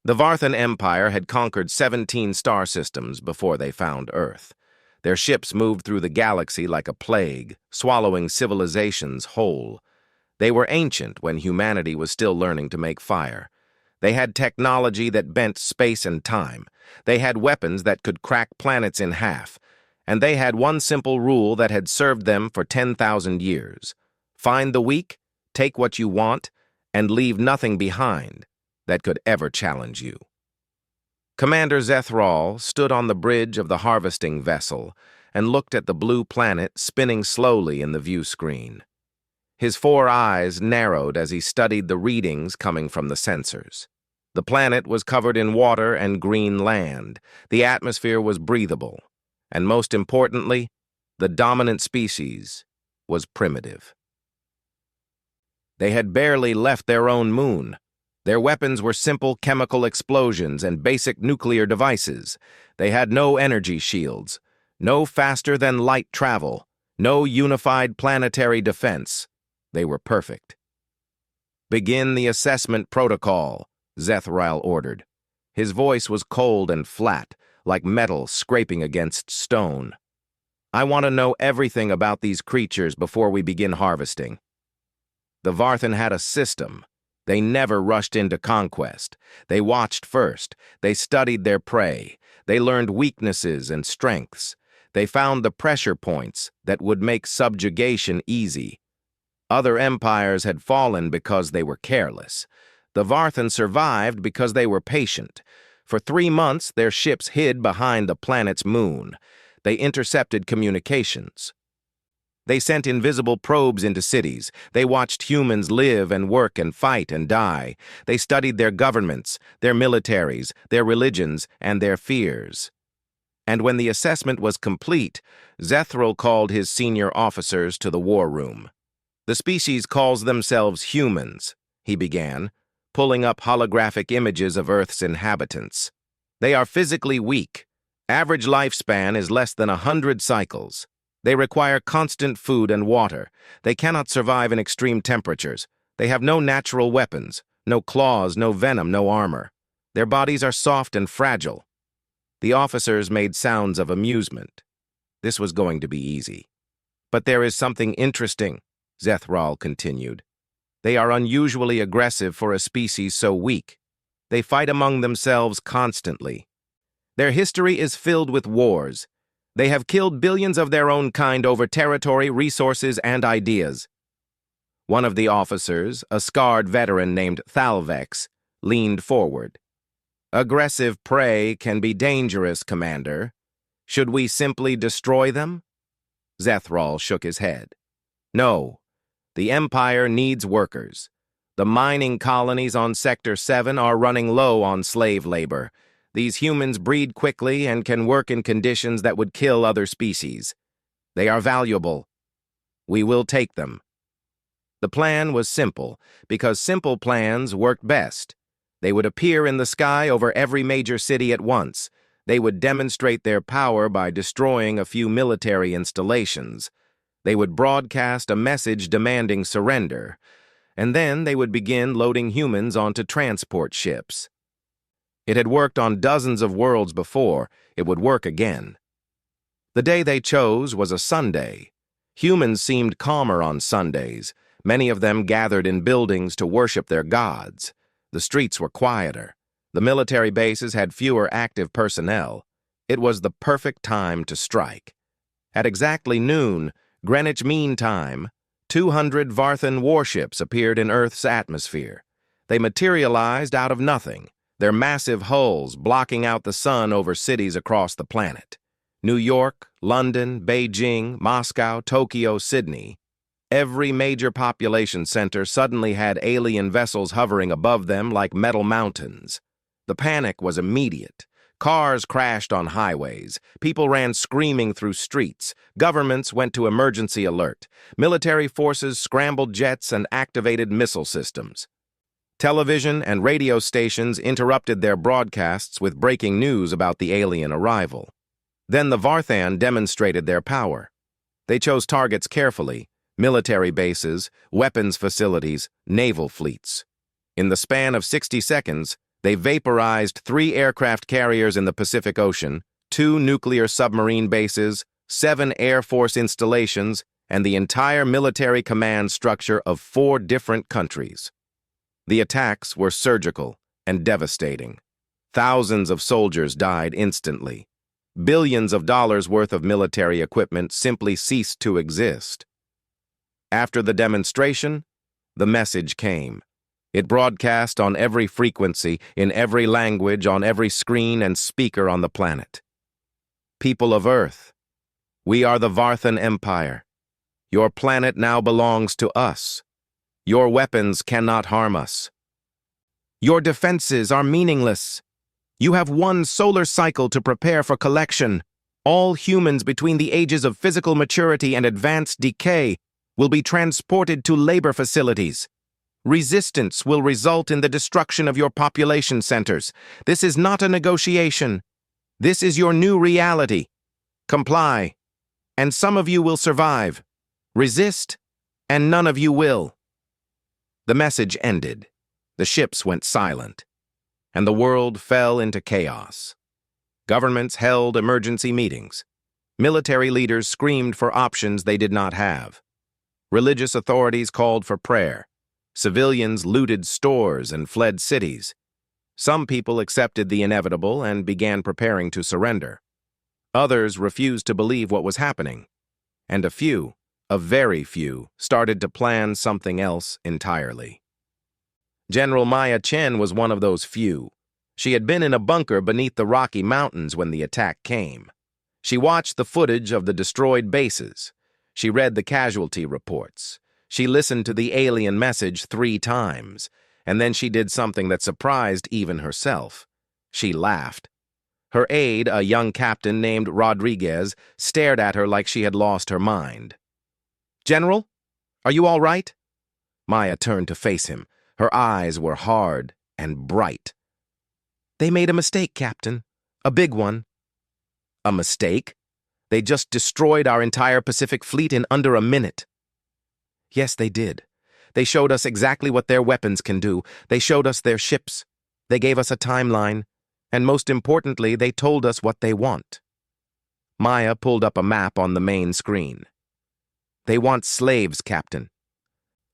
The Varthan Empire had conquered 17 star systems before they found Earth. Their ships moved through the galaxy like a plague, swallowing civilizations whole. They were ancient when humanity was still learning to make fire. They had technology that bent space and time. They had weapons that could crack planets in half. And they had one simple rule that had served them for 10,000 years. Find the weak, take what you want, and leave nothing behind that could ever challenge you. Commander Zethral stood on the bridge of the harvesting vessel and looked at the blue planet spinning slowly in the view screen. His 4 eyes narrowed as he studied the readings coming from the sensors. The planet was covered in water and green land. The atmosphere was breathable. And most importantly, the dominant species was primitive. They had barely left their own moon. Their weapons were simple chemical explosions and basic nuclear devices. They had no energy shields, no faster-than-light travel, no unified planetary defense. They were perfect. "Begin the assessment protocol," Zethral ordered. His voice was cold and flat, like metal scraping against stone. "I want to know everything about these creatures before we begin harvesting." The Varthan had a system. They never rushed into conquest. They watched first. They studied their prey. They learned weaknesses and strengths. They found the pressure points that would make subjugation easy. Other empires had fallen because they were careless. The Varthan survived because they were patient. For 3 months, their ships hid behind the planet's moon. They intercepted communications. They sent invisible probes into cities. They watched humans live and work and fight and die. They studied their governments, their militaries, their religions, and their fears. And when the assessment was complete, Zethral called his senior officers to the war room. "The species calls themselves humans," he began, pulling up holographic images of Earth's inhabitants. "They are physically weak. Average lifespan is less than 100 cycles. They require constant food and water. They cannot survive in extreme temperatures. They have no natural weapons, no claws, no venom, no armor. Their bodies are soft and fragile." The officers made sounds of amusement. This was going to be easy. "But there is something interesting," Zethral continued. "They are unusually aggressive for a species so weak. They fight among themselves constantly. Their history is filled with wars. They have killed billions of their own kind over territory, resources, and ideas." One of the officers, a scarred veteran named Thalvex, leaned forward. "Aggressive prey can be dangerous, Commander. Should we simply destroy them?" Zethral shook his head. "No. The Empire needs workers. The mining colonies on Sector 7 are running low on slave labor. These humans breed quickly and can work in conditions that would kill other species. They are valuable. We will take them." The plan was simple, because simple plans worked best. They would appear in the sky over every major city at once. They would demonstrate their power by destroying a few military installations. They would broadcast a message demanding surrender. And then they would begin loading humans onto transport ships. It had worked on dozens of worlds before. It would work again. The day they chose was a Sunday. Humans seemed calmer on Sundays. Many of them gathered in buildings to worship their gods. The streets were quieter. The military bases had fewer active personnel. It was the perfect time to strike. At exactly noon, Greenwich Mean Time, 200 Varthan warships appeared in Earth's atmosphere. They materialized out of nothing, their massive hulls blocking out the sun over cities across the planet. New York, London, Beijing, Moscow, Tokyo, Sydney. Every major population center suddenly had alien vessels hovering above them like metal mountains. The panic was immediate. Cars crashed on highways. People ran screaming through streets. Governments went to emergency alert. Military forces scrambled jets and activated missile systems. Television and radio stations interrupted their broadcasts with breaking news about the alien arrival. Then the Varthan demonstrated their power. They chose targets carefully: military bases, weapons facilities, naval fleets. In the span of 60 seconds, They vaporized 3 aircraft carriers in the Pacific Ocean, 2 nuclear submarine bases, 7 Air Force installations, and the entire military command structure of 4 different countries. The attacks were surgical and devastating. Thousands of soldiers died instantly. Billions of dollars worth of military equipment simply ceased to exist. After the demonstration, the message came. It broadcast on every frequency, in every language, on every screen and speaker on the planet. People of Earth, we are the Varthan Empire. Your planet now belongs to us. Your weapons cannot harm us. Your defenses are meaningless. You have 1 solar cycle to prepare for collection. All humans between the ages of physical maturity and advanced decay will be transported to labor facilities. Resistance will result in the destruction of your population centers. This is not a negotiation. This is your new reality. Comply, and some of you will survive. Resist, and none of you will. The message ended. The ships went silent, and the world fell into chaos. Governments held emergency meetings. Military leaders screamed for options they did not have. Religious authorities called for prayer. Civilians looted stores and fled cities. Some people accepted the inevitable and began preparing to surrender. Others refused to believe what was happening. And a very few, started to plan something else entirely. General Maya Chen was one of those few. She had been in a bunker beneath the Rocky Mountains when the attack came. She watched the footage of the destroyed bases. She read the casualty reports. She listened to the alien message 3 times, and then she did something that surprised even herself. She laughed. Her aide, a young captain named Rodriguez, stared at her like she had lost her mind. "General, are you all right?" Maya turned to face him. Her eyes were hard and bright. "They made a mistake, Captain. A big one." "A mistake? They just destroyed our entire Pacific Fleet in under a minute." "Yes, they did. They showed us exactly what their weapons can do. They showed us their ships. They gave us a timeline. And most importantly, they told us what they want." Maya pulled up a map on the main screen. "They want slaves, Captain.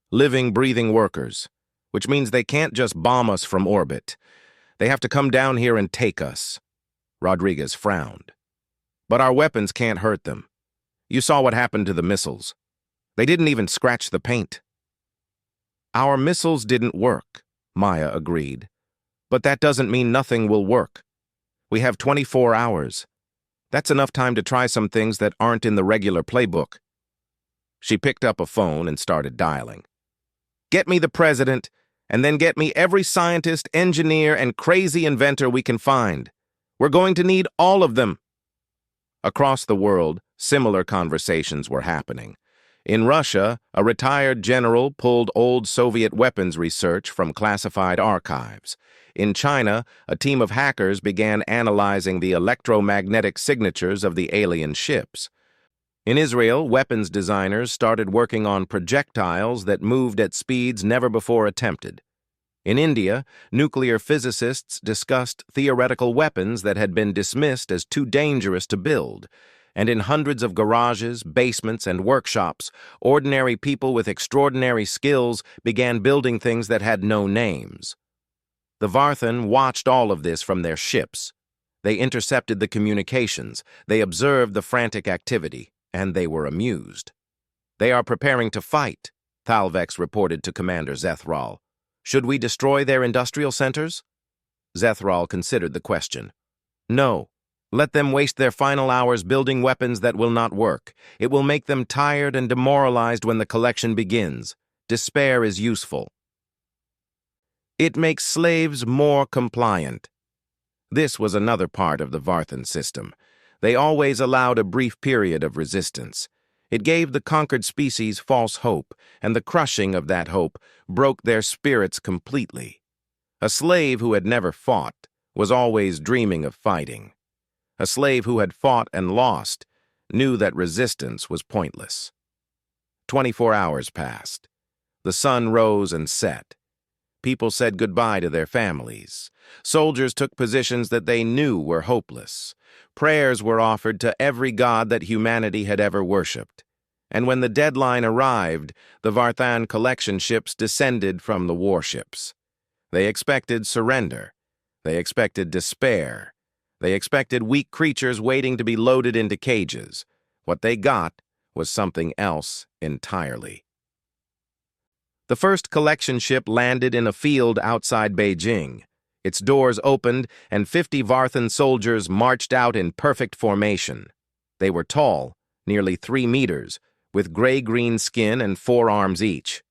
Living, breathing workers, which means they can't just bomb us from orbit. They have to come down here and take us." Rodriguez frowned. "But our weapons can't hurt them. You saw what happened to the missiles. They didn't even scratch the paint." "Our missiles didn't work," Maya agreed. "But that doesn't mean nothing will work. We have 24 hours. That's enough time to try some things that aren't in the regular playbook." She picked up a phone and started dialing. "Get me the president, and then get me every scientist, engineer, and crazy inventor we can find. We're going to need all of them." Across the world, similar conversations were happening. In Russia, a retired general pulled old Soviet weapons research from classified archives. In China, a team of hackers began analyzing the electromagnetic signatures of the alien ships. In Israel, weapons designers started working on projectiles that moved at speeds never before attempted. In India, nuclear physicists discussed theoretical weapons that had been dismissed as too dangerous to build. And in hundreds of garages, basements, and workshops, ordinary people with extraordinary skills began building things that had no names. The Varthan watched all of this from their ships. They intercepted the communications, they observed the frantic activity, and they were amused. "They are preparing to fight," Thalvex reported to Commander Zethral. "Should we destroy their industrial centers?" Zethral considered the question. "No. Let them waste their final hours building weapons that will not work. It will make them tired and demoralized when the collection begins. Despair is useful. It makes slaves more compliant." This was another part of the Varthan system. They always allowed a brief period of resistance. It gave the conquered species false hope, and the crushing of that hope broke their spirits completely. A slave who had never fought was always dreaming of fighting. A slave who had fought and lost knew that resistance was pointless. 24 hours passed. The sun rose and set. People said goodbye to their families. Soldiers took positions that they knew were hopeless. Prayers were offered to every god that humanity had ever worshipped. And when the deadline arrived, the Varthan collection ships descended from the warships. They expected surrender. They expected despair. They expected weak creatures waiting to be loaded into cages. What they got was something else entirely. The first collection ship landed in a field outside Beijing. Its doors opened, and 50 Varthan soldiers marched out in perfect formation. They were tall, nearly 3 meters, with gray-green skin and 4 arms each.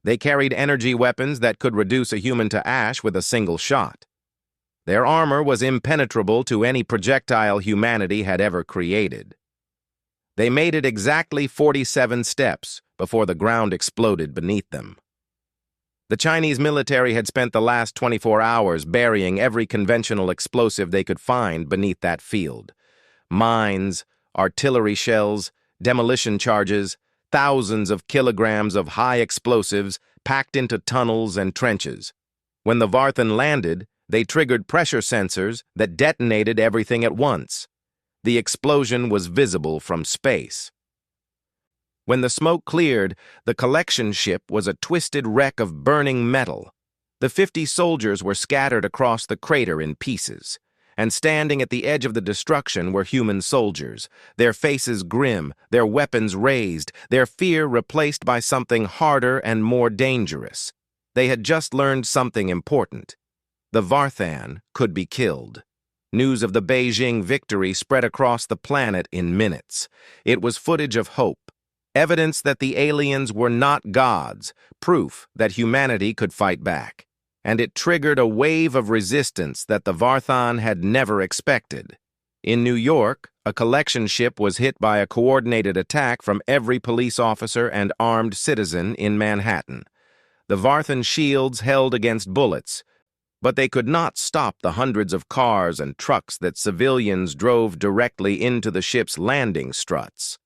They carried energy weapons that could reduce a human to ash with a single shot. Their armor was impenetrable to any projectile humanity had ever created. They made it exactly 47 steps before the ground exploded beneath them. The Chinese military had spent the last 24 hours burying every conventional explosive they could find beneath that field. Mines, artillery shells, demolition charges, thousands of kilograms of high explosives packed into tunnels and trenches. When the Varthan landed, they triggered pressure sensors that detonated everything at once. The explosion was visible from space. When the smoke cleared, the collection ship was a twisted wreck of burning metal. The 50 soldiers were scattered across the crater in pieces, and standing at the edge of the destruction were human soldiers, their faces grim, their weapons raised, their fear replaced by something harder and more dangerous. They had just learned something important. The Varthan could be killed. News of the Beijing victory spread across the planet in minutes. It was footage of hope, evidence that the aliens were not gods, proof that humanity could fight back. And it triggered a wave of resistance that the Varthan had never expected. In New York, a collection ship was hit by a coordinated attack from every police officer and armed citizen in Manhattan. The Varthan shields held against bullets, but they could not stop the hundreds of cars and trucks that civilians drove directly into the ship's landing struts.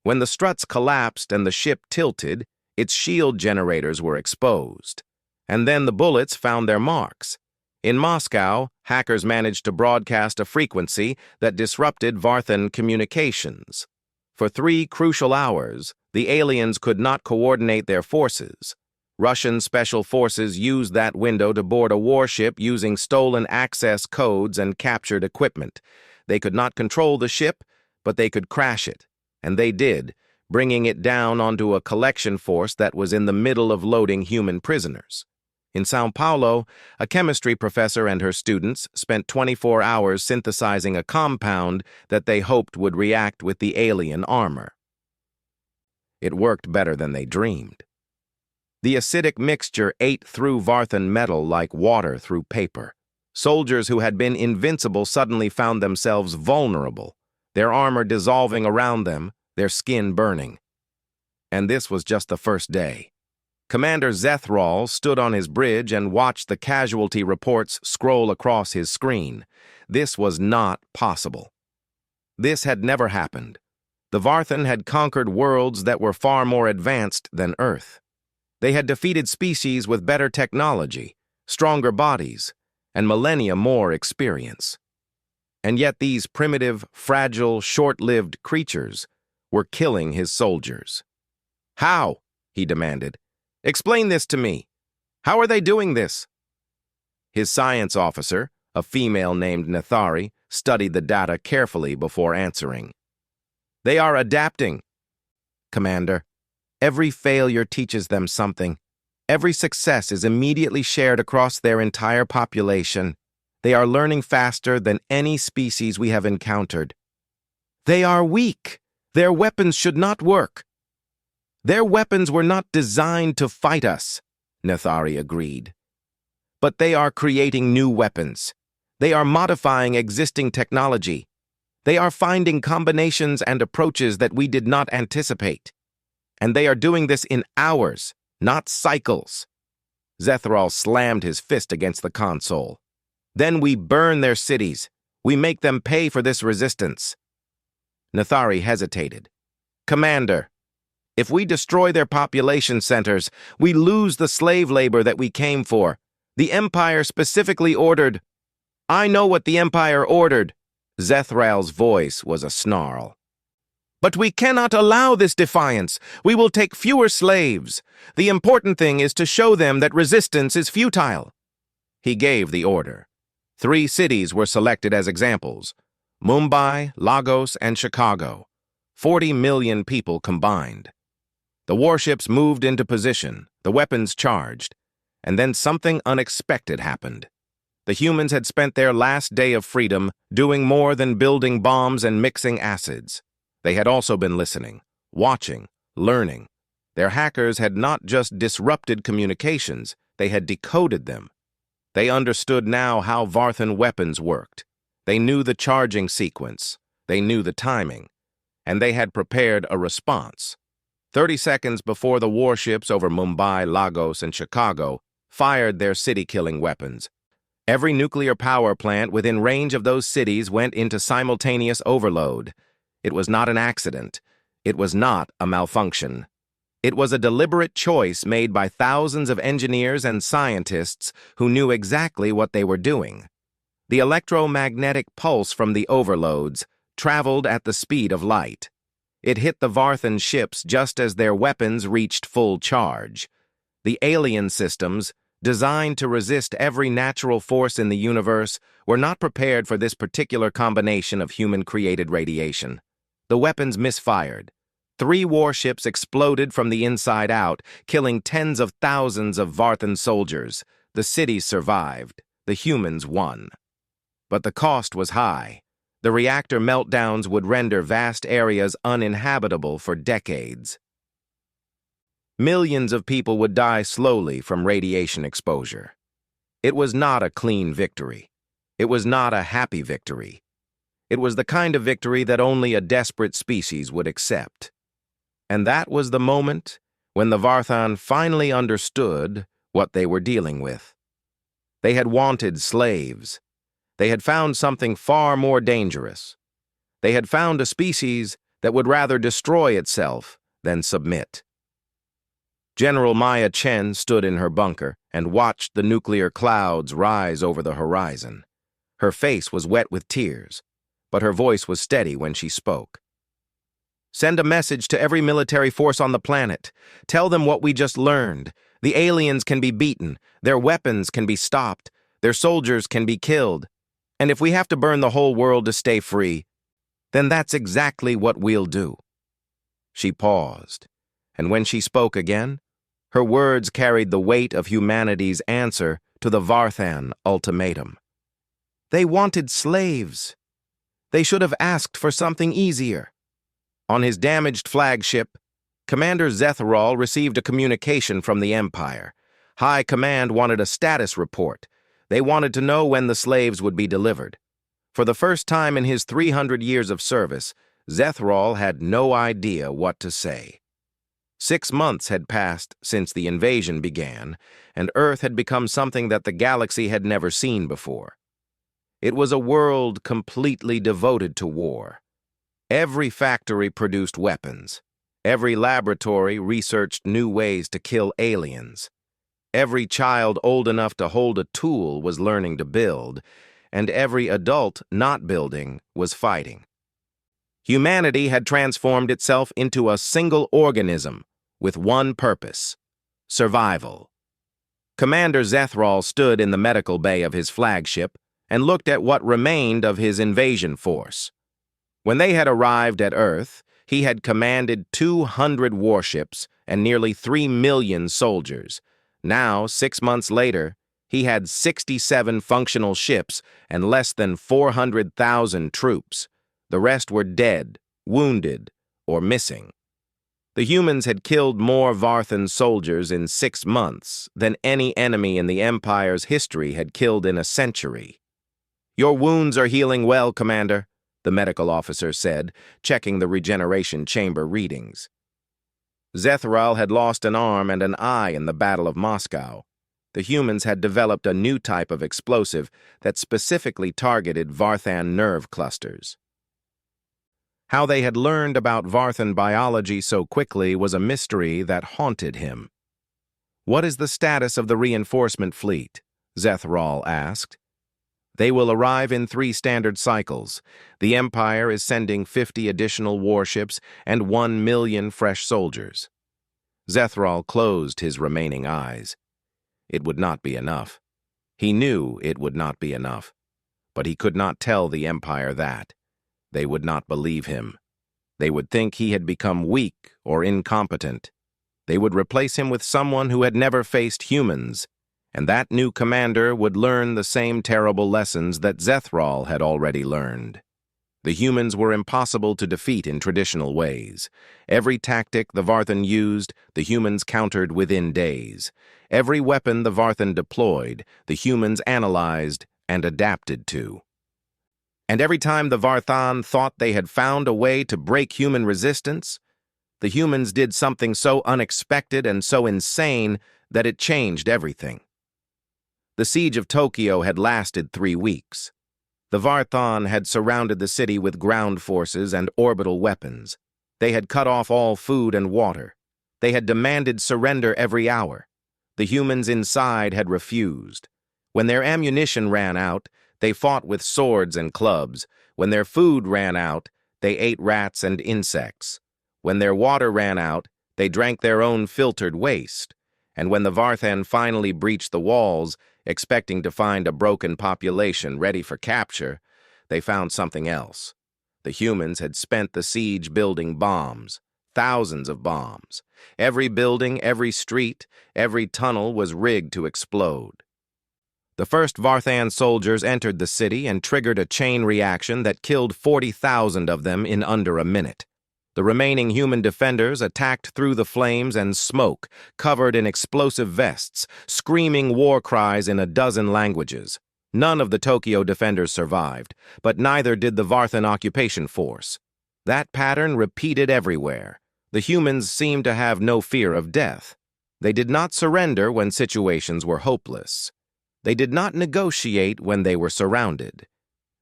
When the struts collapsed and the ship tilted, its shield generators were exposed. And then the bullets found their marks. In Moscow, hackers managed to broadcast a frequency that disrupted Varthan communications. For 3 crucial hours, the aliens could not coordinate their forces. Russian special forces used that window to board a warship using stolen access codes and captured equipment. They could not control the ship, but they could crash it. And they did, bringing it down onto a collection force that was in the middle of loading human prisoners. In Sao Paulo, a chemistry professor and her students spent 24 hours synthesizing a compound that they hoped would react with the alien armor. It worked better than they dreamed. The acidic mixture ate through Varthan metal like water through paper. Soldiers who had been invincible suddenly found themselves vulnerable, their armor dissolving around them, their skin burning. And this was just the first day. Commander Zethral stood on his bridge and watched the casualty reports scroll across his screen. This was not possible. This had never happened. The Varthan had conquered worlds that were far more advanced than Earth. They had defeated species with better technology, stronger bodies, and millennia more experience. And yet these primitive, fragile, short-lived creatures were killing his soldiers. "How?" he demanded. "Explain this to me. How are they doing this?" His science officer, a female named Nethari, studied the data carefully before answering. "They are adapting, Commander. Every failure teaches them something. Every success is immediately shared across their entire population. They are learning faster than any species we have encountered. They are weak. Their weapons should not work." "Their weapons were not designed to fight us," Nethari agreed. "But they are creating new weapons. They are modifying existing technology. They are finding combinations and approaches that we did not anticipate. And they are doing this in hours, not cycles." Zethral slammed his fist against the console. "Then we burn their cities. We make them pay for this resistance." Nethari hesitated. "Commander, If we destroy their population centers, we lose the slave labor that we came for. The Empire specifically ordered—" "I know what the Empire ordered." Zethral's voice was a snarl. "But we cannot allow this defiance. We will take fewer slaves. The important thing is to show them that resistance is futile." He gave the order. 3 cities were selected as examples: Mumbai, Lagos, and Chicago. 40 million people combined. The warships moved into position, the weapons charged, and then something unexpected happened. The humans had spent their last day of freedom doing more than building bombs and mixing acids. They had also been listening, watching, learning. Their hackers had not just disrupted communications, they had decoded them. They understood now how Varthan weapons worked. They knew the charging sequence. They knew the timing. And they had prepared a response. 30 seconds before the warships over Mumbai, Lagos, and Chicago fired their city-killing weapons, every nuclear power plant within range of those cities went into simultaneous overload. It was not an accident. It was not a malfunction. It was a deliberate choice made by thousands of engineers and scientists who knew exactly what they were doing. The electromagnetic pulse from the overloads traveled at the speed of light. It hit the Varthan ships just as their weapons reached full charge. The alien systems, designed to resist every natural force in the universe, were not prepared for this particular combination of human-created radiation. The weapons misfired. 3 warships exploded from the inside out, killing tens of thousands of Varthan soldiers. The cities survived. The humans won. But the cost was high. The reactor meltdowns would render vast areas uninhabitable for decades. Millions of people would die slowly from radiation exposure. It was not a clean victory. It was not a happy victory. It was the kind of victory that only a desperate species would accept. And that was the moment when the Varthan finally understood what they were dealing with. They had wanted slaves. They had found something far more dangerous. They had found a species that would rather destroy itself than submit. General Maya Chen stood in her bunker and watched the nuclear clouds rise over the horizon. Her face was wet with tears, but her voice was steady when she spoke. "Send a message to every military force on the planet. Tell them what we just learned. The aliens can be beaten, their weapons can be stopped, their soldiers can be killed. And if we have to burn the whole world to stay free, then that's exactly what we'll do." She paused, and when she spoke again, her words carried the weight of humanity's answer to the Varthan ultimatum. They wanted slaves. They should have asked for something easier. On his damaged flagship, Commander Zethral received a communication from the Empire. High Command wanted a status report. They wanted to know when the slaves would be delivered. For the first time in his 300 years of service, Zethral had no idea what to say. 6 months had passed since the invasion began, and Earth had become something that the galaxy had never seen before. It was a world completely devoted to war. Every factory produced weapons. Every laboratory researched new ways to kill aliens. Every child old enough to hold a tool was learning to build, and every adult not building was fighting. Humanity had transformed itself into a single organism with one purpose: survival. Commander Zethral stood in the medical bay of his flagship and looked at what remained of his invasion force. When they had arrived at Earth, he had commanded 200 warships and nearly 3 million soldiers. Now, 6 months later, he had 67 functional ships and less than 400,000 troops. The rest were dead, wounded, or missing. The humans had killed more Varthan soldiers in 6 months than any enemy in the Empire's history had killed in a century. "Your wounds are healing well, Commander," the medical officer said, checking the regeneration chamber readings. Zethral had lost an arm and an eye in the Battle of Moscow. The humans had developed a new type of explosive that specifically targeted Varthan nerve clusters. How they had learned about Varthan biology so quickly was a mystery that haunted him. "What is the status of the reinforcement fleet?" Zethral asked. "They will arrive in 3 standard cycles. The Empire is sending 50 additional warships and 1 million fresh soldiers." Zethral closed his remaining eyes. It would not be enough. He knew it would not be enough, but he could not tell the Empire that. They would not believe him. They would think he had become weak or incompetent. They would replace him with someone who had never faced humans, and that new commander would learn the same terrible lessons that Zethral had already learned. The humans were impossible to defeat in traditional ways. Every tactic the Varthan used, the humans countered within days. Every weapon the Varthan deployed, the humans analyzed and adapted to. And every time the Varthan thought they had found a way to break human resistance, the humans did something so unexpected and so insane that it changed everything. The siege of Tokyo had lasted 3 weeks. The Varthan had surrounded the city with ground forces and orbital weapons. They had cut off all food and water. They had demanded surrender every hour. The humans inside had refused. When their ammunition ran out, they fought with swords and clubs. When their food ran out, they ate rats and insects. When their water ran out, they drank their own filtered waste. And when the Varthan finally breached the walls, expecting to find a broken population ready for capture, they found something else. The humans had spent the siege building bombs, thousands of bombs. Every building, every street, every tunnel was rigged to explode. The first Varthan soldiers entered the city and triggered a chain reaction that killed 40,000 of them in under a minute. The remaining human defenders attacked through the flames and smoke, covered in explosive vests, screaming war cries in a dozen languages. None of the Tokyo defenders survived, but neither did the Varthan occupation force. That pattern repeated everywhere. The humans seemed to have no fear of death. They did not surrender when situations were hopeless. They did not negotiate when they were surrounded.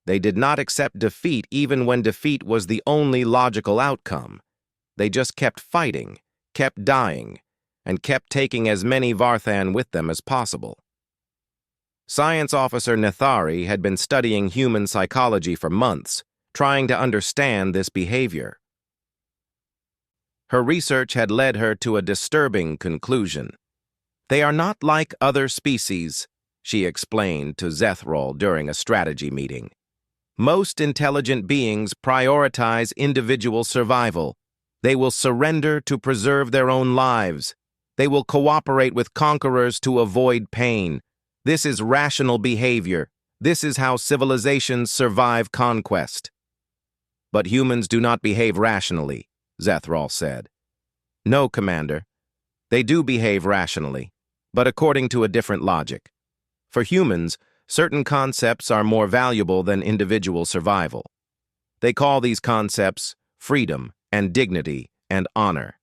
They did not accept defeat even when defeat was the only logical outcome. They just kept fighting, kept dying, and kept taking as many Varthan with them as possible. Science Officer Nethari had been studying human psychology for months, trying to understand this behavior. Her research had led her to a disturbing conclusion. "They are not like other species," she explained to Zethral during a strategy meeting. "Most intelligent beings prioritize individual survival. They will surrender to preserve their own lives. They will cooperate with conquerors to avoid pain. This is rational behavior. This is how civilizations survive conquest." "But humans do not behave rationally," Zethral said. "No, Commander. They do behave rationally, but according to a different logic. For humans, certain concepts are more valuable than individual survival. They call these concepts freedom and dignity and honor.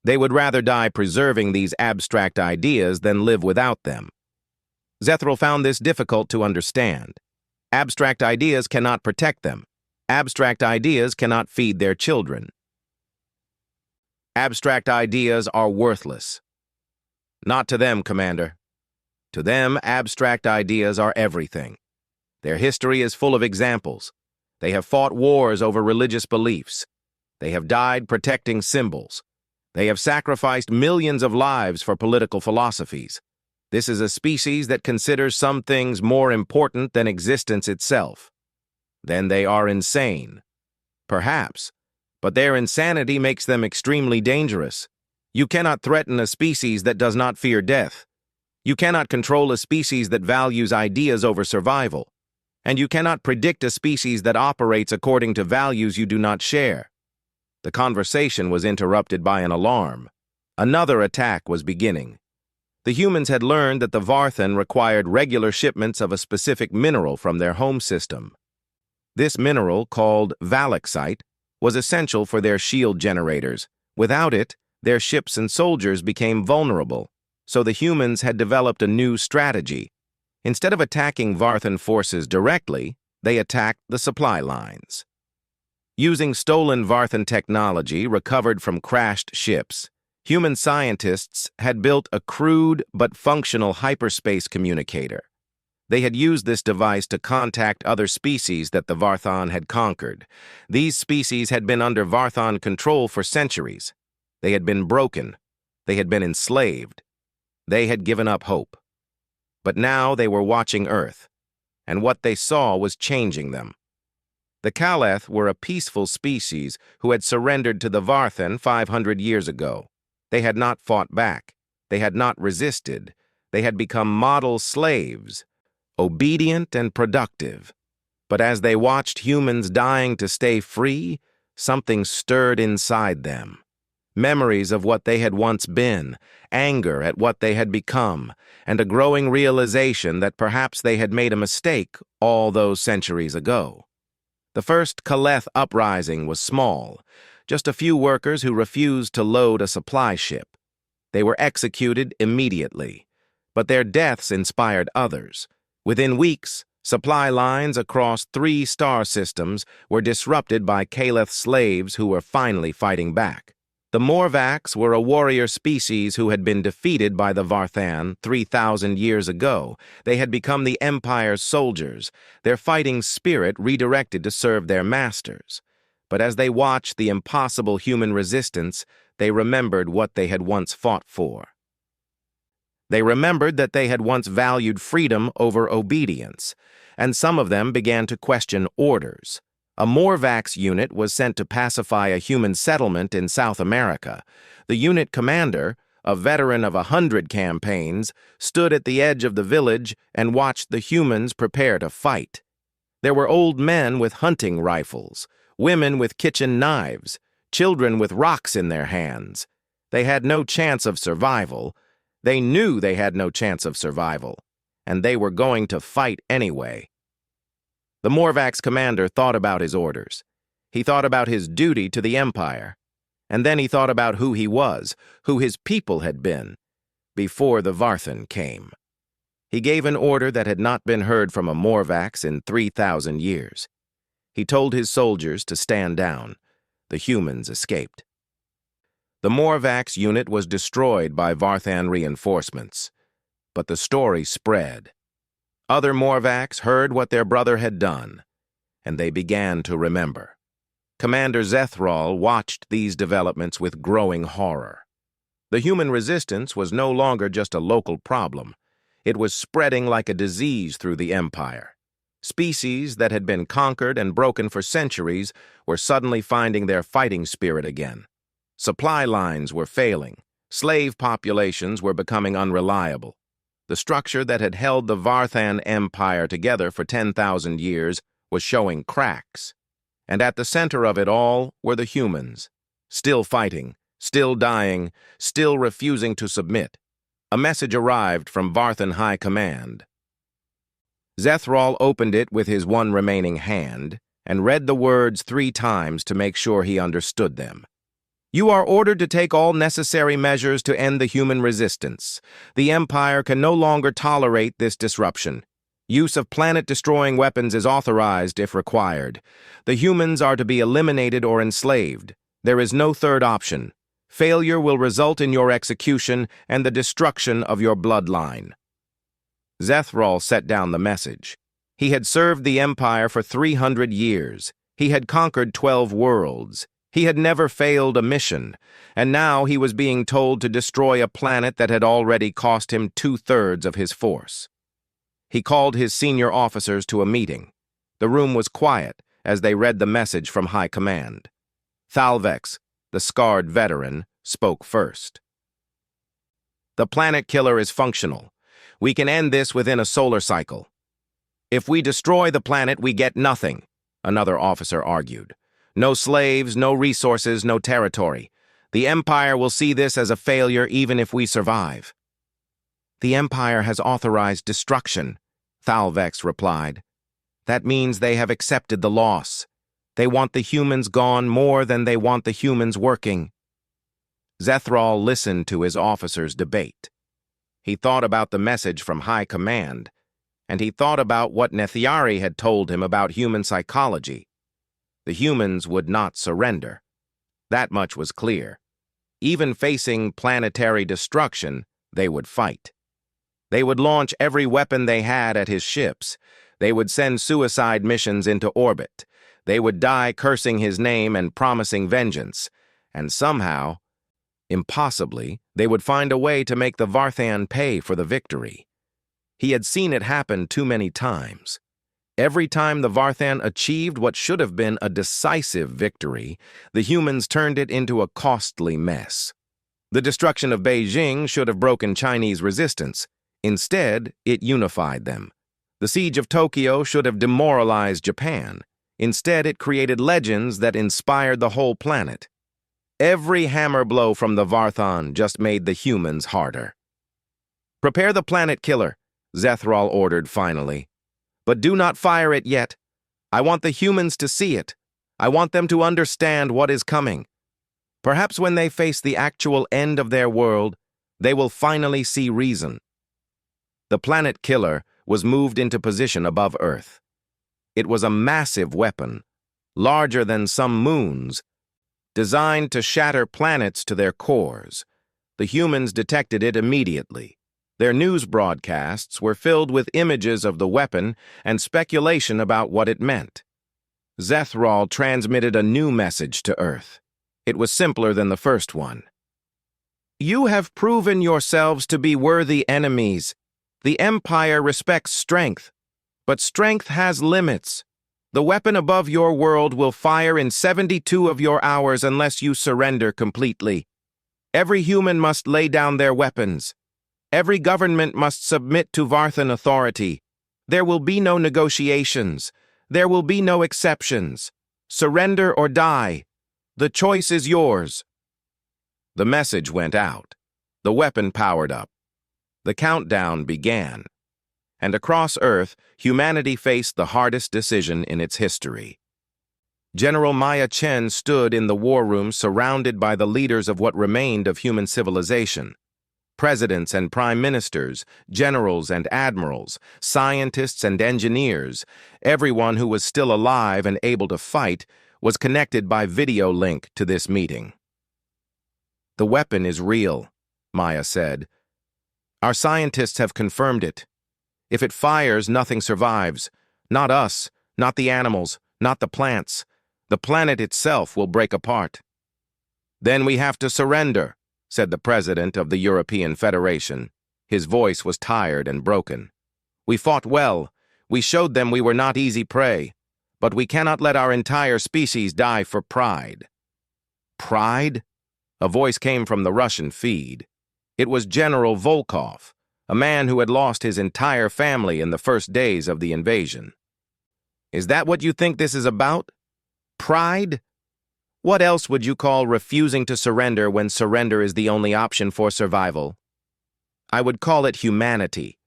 They would rather die preserving these abstract ideas than live without them." Zethral found this difficult to understand. Abstract ideas cannot protect them. Abstract ideas cannot feed their children. Abstract ideas are worthless. "Not to them, Commander. To them, abstract ideas are everything. Their history is full of examples. They have fought wars over religious beliefs. They have died protecting symbols. They have sacrificed millions of lives for political philosophies. This is a species that considers some things more important than existence itself. Then they are insane. Perhaps, but their insanity makes them extremely dangerous. You cannot threaten a species that does not fear death. You cannot control a species that values ideas over survival. And you cannot predict a species that operates according to values you do not share." The conversation was interrupted by an alarm. Another attack was beginning. The humans had learned that the Varthan required regular shipments of a specific mineral from their home system. This mineral, called valaxite, was essential for their shield generators. Without it, their ships and soldiers became vulnerable. So the humans had developed a new strategy. Instead of attacking Varthan forces directly, they attacked the supply lines. Using stolen Varthan technology recovered from crashed ships, human scientists had built a crude but functional hyperspace communicator. They had used this device to contact other species that the Varthan had conquered. These species had been under Varthan control for centuries. They had been broken. They had been enslaved. They had given up hope. But now they were watching Earth, and what they saw was changing them. The Kaleth were a peaceful species who had surrendered to the Varthan 500 years ago. They had not fought back. They had not resisted. They had become model slaves, obedient and productive. But as they watched humans dying to stay free, something stirred inside them. Memories of what they had once been, anger at what they had become, and a growing realization that perhaps they had made a mistake all those centuries ago. The first Kaleth uprising was small, just a few workers who refused to load a supply ship. They were executed immediately, but their deaths inspired others. Within weeks, supply lines across 3 star systems were disrupted by Kaleth slaves who were finally fighting back. The Morvacs were a warrior species who had been defeated by the Varthan 3,000 years ago. They had become the Empire's soldiers, their fighting spirit redirected to serve their masters. But as they watched the impossible human resistance, they remembered what they had once fought for. They remembered that they had once valued freedom over obedience, and some of them began to question orders. A Morvax unit was sent to pacify a human settlement in South America. The unit commander, a veteran of 100 campaigns, stood at the edge of the village and watched the humans prepare to fight. There were old men with hunting rifles, women with kitchen knives, children with rocks in their hands. They had no chance of survival. They knew they had no chance of survival, and they were going to fight anyway. The Morvax commander thought about his orders. He thought about his duty to the Empire. And then he thought about who he was, who his people had been, before the Varthan came. He gave an order that had not been heard from a Morvax in 3,000 years. He told his soldiers to stand down. The humans escaped. The Morvax unit was destroyed by Varthan reinforcements, but the story spread. Other Morvacs heard what their brother had done, and they began to remember. Commander Zethral watched these developments with growing horror. The human resistance was no longer just a local problem. It was spreading like a disease through the Empire. Species that had been conquered and broken for centuries were suddenly finding their fighting spirit again. Supply lines were failing. Slave populations were becoming unreliable. The structure that had held the Varthan Empire together for 10,000 years was showing cracks. And at the center of it all were the humans, still fighting, still dying, still refusing to submit. A message arrived from Varthan High Command. Zethral opened it with his one remaining hand and read the words 3 times to make sure he understood them. You are ordered to take all necessary measures to end the human resistance. The Empire can no longer tolerate this disruption. Use of planet-destroying weapons is authorized if required. The humans are to be eliminated or enslaved. There is no third option. Failure will result in your execution and the destruction of your bloodline. Zethral set down the message. He had served the Empire for 300 years. He had conquered 12 worlds. He had never failed a mission, and now he was being told to destroy a planet that had already cost him 2/3 of his force. He called his senior officers to a meeting. The room was quiet as they read the message from High Command. Thalvex, the scarred veteran, spoke first. The planet killer is functional. We can end this within a solar cycle. If we destroy the planet, we get nothing, another officer argued. No slaves, no resources, no territory. The Empire will see this as a failure even if we survive. The Empire has authorized destruction, Thalvex replied. That means they have accepted the loss. They want the humans gone more than they want the humans working. Zethral listened to his officers' debate. He thought about the message from High Command, and he thought about what Nethiari had told him about human psychology. The humans would not surrender. That much was clear. Even facing planetary destruction, they would fight. They would launch every weapon they had at his ships. They would send suicide missions into orbit. They would die cursing his name and promising vengeance. And somehow, impossibly, they would find a way to make the Varthan pay for the victory. He had seen it happen too many times. Every time the Varthan achieved what should have been a decisive victory, the humans turned it into a costly mess. The destruction of Beijing should have broken Chinese resistance. Instead, it unified them. The siege of Tokyo should have demoralized Japan. Instead, it created legends that inspired the whole planet. Every hammer blow from the Varthan just made the humans harder. "Prepare the planet killer," Zethral ordered finally. "But do not fire it yet. I want the humans to see it. I want them to understand what is coming. Perhaps when they face the actual end of their world, they will finally see reason." The planet killer was moved into position above Earth. It was a massive weapon, larger than some moons, designed to shatter planets to their cores. The humans detected it immediately. Their news broadcasts were filled with images of the weapon and speculation about what it meant. Zethral transmitted a new message to Earth. It was simpler than the first one. "You have proven yourselves to be worthy enemies. The Empire respects strength, but strength has limits. The weapon above your world will fire in 72 of your hours unless you surrender completely. Every human must lay down their weapons. Every government must submit to Varthan authority. There will be no negotiations. There will be no exceptions. Surrender or die. The choice is yours." The message went out. The weapon powered up. The countdown began. And across Earth, humanity faced the hardest decision in its history. General Maya Chen stood in the war room surrounded by the leaders of what remained of human civilization. Presidents and prime ministers, generals and admirals, scientists and engineers, everyone who was still alive and able to fight was connected by video link to this meeting. "The weapon is real," Maya said. "Our scientists have confirmed it. If it fires, nothing survives. Not us, not the animals, not the plants. The planet itself will break apart." "Then we have to surrender," said the president of the European Federation. His voice was tired and broken. "We fought well. We showed them we were not easy prey. But we cannot let our entire species die for pride." "Pride?" A voice came from the Russian feed. It was General Volkov, a man who had lost his entire family in the first days of the invasion. "Is that what you think this is about? Pride? What else would you call refusing to surrender when surrender is the only option for survival?" "I would call it humanity,"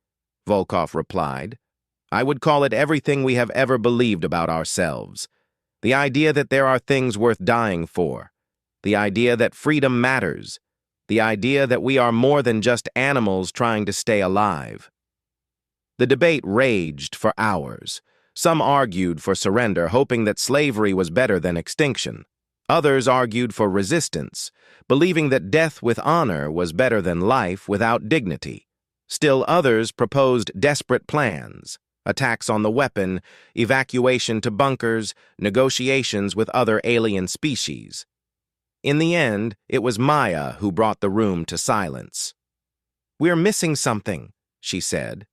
Volkov replied. "I would call it everything we have ever believed about ourselves. The idea that there are things worth dying for. The idea that freedom matters. The idea that we are more than just animals trying to stay alive." The debate raged for hours. Some argued for surrender, hoping that slavery was better than extinction. Others argued for resistance, believing that death with honor was better than life without dignity. Still others proposed desperate plans: attacks on the weapon, evacuation to bunkers, negotiations with other alien species. In the end, it was Maya who brought the room to silence. "We're missing something," she said.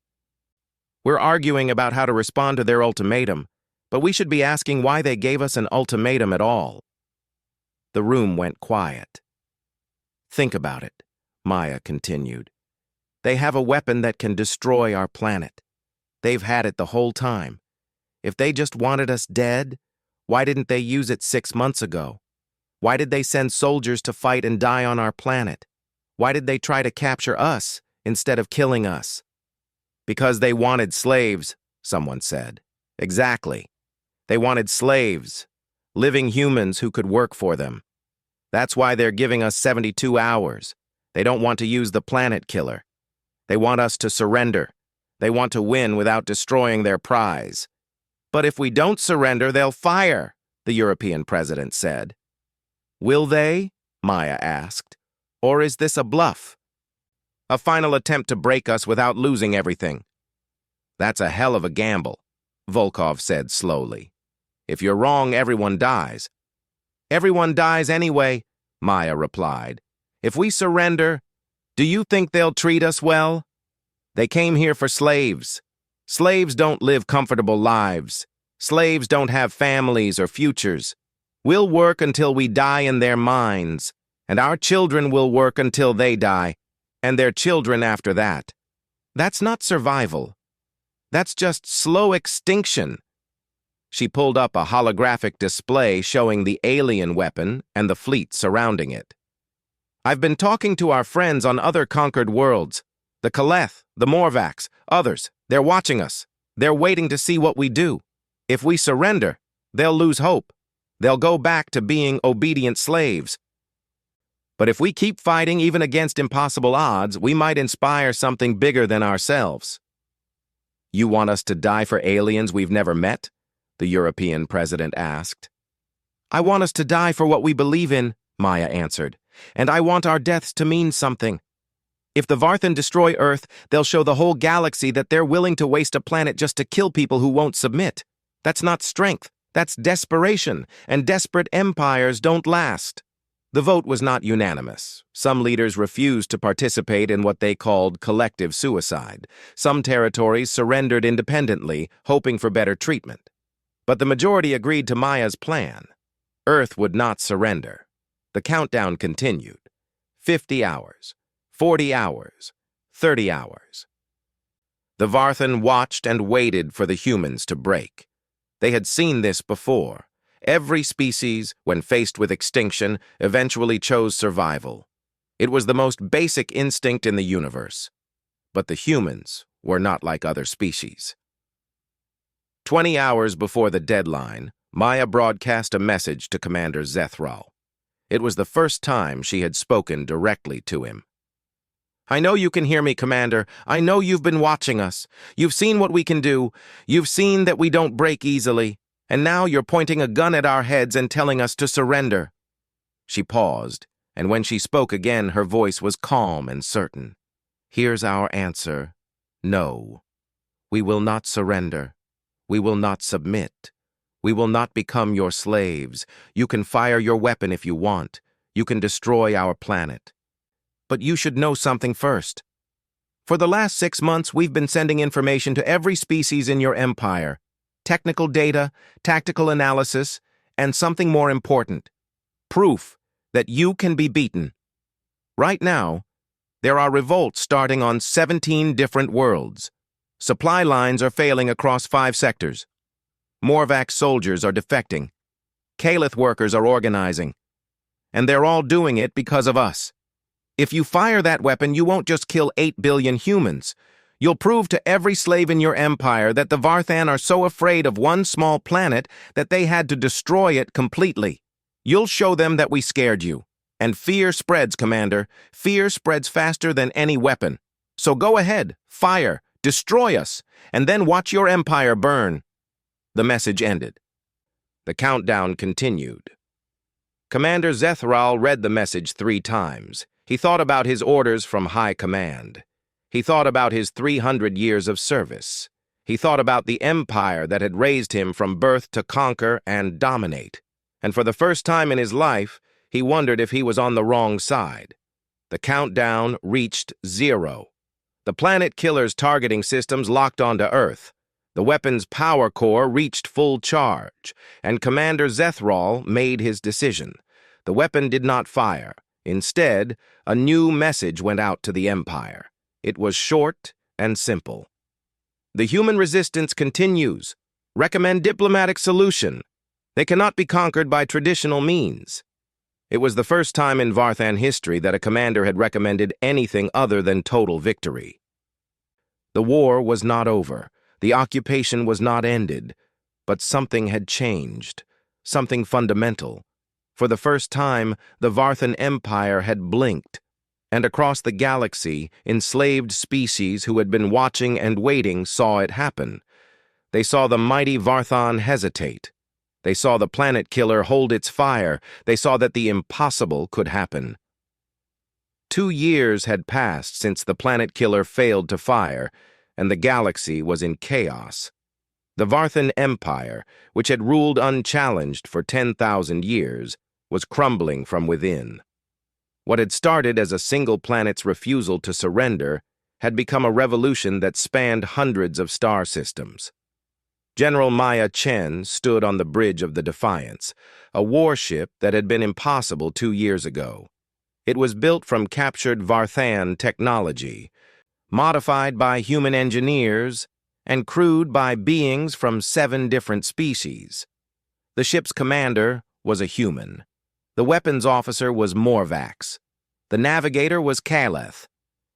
"We're arguing about how to respond to their ultimatum, but we should be asking why they gave us an ultimatum at all." The room went quiet. "Think about it," Maya continued. "They have a weapon that can destroy our planet. They've had it the whole time. If they just wanted us dead, why didn't they use it 6 months ago? Why did they send soldiers to fight and die on our planet? Why did they try to capture us instead of killing us?" "Because they wanted slaves," someone said. "Exactly. They wanted slaves, living humans who could work for them. That's why they're giving us 72 hours. They don't want to use the planet killer. They want us to surrender. They want to win without destroying their prize. But if we don't surrender, they'll fire. the European president said. Will they? Maya asked. Or is this a bluff? A final attempt to break us without losing everything. That's a hell of a gamble, Volkov said slowly. If you're wrong, everyone dies. Everyone dies anyway, Maya replied. If we surrender, do you think they'll treat us well? They came here for slaves. Slaves don't live comfortable lives. Slaves don't have families or futures. We'll work until we die in their minds, and our children will work until they die, and their children after that. That's not survival. That's just slow extinction. She pulled up a holographic display showing the alien weapon and the fleet surrounding it. I've been talking to our friends on other conquered worlds. The Kaleth, the Morvacs, others. They're watching us. They're waiting to see what we do. If we surrender, they'll lose hope. They'll go back to being obedient slaves. But if we keep fighting even against impossible odds, we might inspire something bigger than ourselves. You want us to die for aliens we've never met? The European president asked. I want us to die for what we believe in, Maya answered, and I want our deaths to mean something. If the Varthan destroy Earth, they'll show the whole galaxy that they're willing to waste a planet just to kill people who won't submit. That's not strength, that's desperation, and desperate empires don't last. The vote was not unanimous. Some leaders refused to participate in what they called collective suicide. Some territories surrendered independently, hoping for better treatment. But the majority agreed to Maya's plan. Earth would not surrender. The countdown continued. 50 hours, 40 hours, 30 hours. The Varthan watched and waited for the humans to break. They had seen this before. Every species, when faced with extinction, eventually chose survival. It was the most basic instinct in the universe. But the humans were not like other species. 20 hours before the deadline, Maya broadcast a message to Commander Zethral. It was the first time she had spoken directly to him. I know you can hear me, Commander. I know you've been watching us. You've seen what we can do. You've seen that we don't break easily. And now you're pointing a gun at our heads and telling us to surrender. She paused, and when she spoke again, her voice was calm and certain. Here's our answer. No. We will not surrender. We will not submit. We will not become your slaves. You can fire your weapon if you want. You can destroy our planet. But you should know something first. For the last 6 months, we've been sending information to every species in your empire. Technical data, tactical analysis, and something more important, proof that you can be beaten. Right now, there are revolts starting on 17 different worlds. Supply lines are failing across 5 sectors. Morvac soldiers are defecting. Kaleth workers are organizing. And they're all doing it because of us. If you fire that weapon, you won't just kill 8 billion humans. You'll prove to every slave in your empire that the Varthan are so afraid of one small planet that they had to destroy it completely. You'll show them that we scared you. And fear spreads, Commander. Fear spreads faster than any weapon. So go ahead, fire, destroy us, and then watch your empire burn. The message ended. The countdown continued. Commander Zethral read the message 3 times. He thought about his orders from high command. He thought about his 300 years of service. He thought about the empire that had raised him from birth to conquer and dominate. And for the first time in his life, he wondered if he was on the wrong side. The countdown reached 0. The planet killer's targeting systems locked onto Earth. The weapon's power core reached full charge, and Commander Zethral made his decision. The weapon did not fire. Instead, a new message went out to the Empire. It was short and simple. The human resistance continues. Recommend diplomatic solution. They cannot be conquered by traditional means. It was the first time in Varthan history that a commander had recommended anything other than total victory. The war was not over. The occupation was not ended. But something had changed. Something fundamental. For the first time, the Varthan Empire had blinked. And across the galaxy, enslaved species who had been watching and waiting saw it happen. They saw the mighty Varthan hesitate. They saw the planet killer hold its fire. They saw that the impossible could happen. 2 years had passed since the planet killer failed to fire, and the galaxy was in chaos. The Varthan Empire, which had ruled unchallenged for 10,000 years, was crumbling from within. What had started as a single planet's refusal to surrender had become a revolution that spanned hundreds of star systems. General Maya Chen stood on the bridge of the Defiance, a warship that had been impossible 2 years ago. It was built from captured Varthan technology, modified by human engineers, and crewed by beings from 7 different species. The ship's commander was a human. The weapons officer was Morvax. The navigator was Kaleth,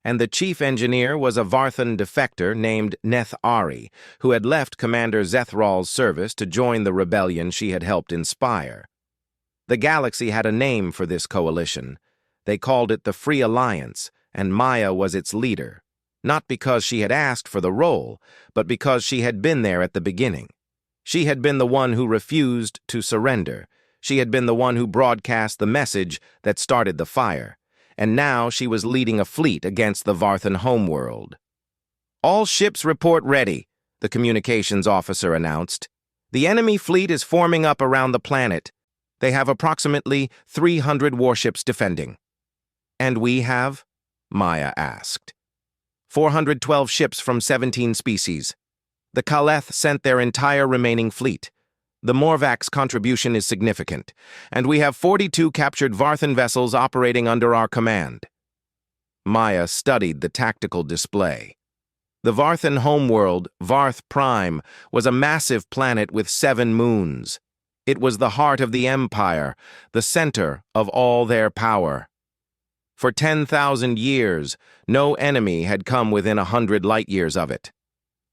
and the chief engineer was a Varthan defector named Neth Ari, who had left Commander Zethral's service to join the rebellion she had helped inspire. The galaxy had a name for this coalition. They called it the Free Alliance, and Maya was its leader, not because she had asked for the role, but because she had been there at the beginning. She had been the one who refused to surrender. She had been the one who broadcast the message that started the fire, and now she was leading a fleet against the Varthan homeworld. "All ships report ready," the communications officer announced. "The enemy fleet is forming up around the planet. They have approximately 300 warships defending." "And we have?" Maya asked. 412 ships from 17 species. The Kaleth sent their entire remaining fleet. The Morvax contribution is significant, and we have 42 captured Varthan vessels operating under our command. Maya studied the tactical display. The Varthan homeworld, Varth Prime, was a massive planet with 7 moons. It was the heart of the Empire, the center of all their power. For 10,000 years, no enemy had come within 100 light-years of it.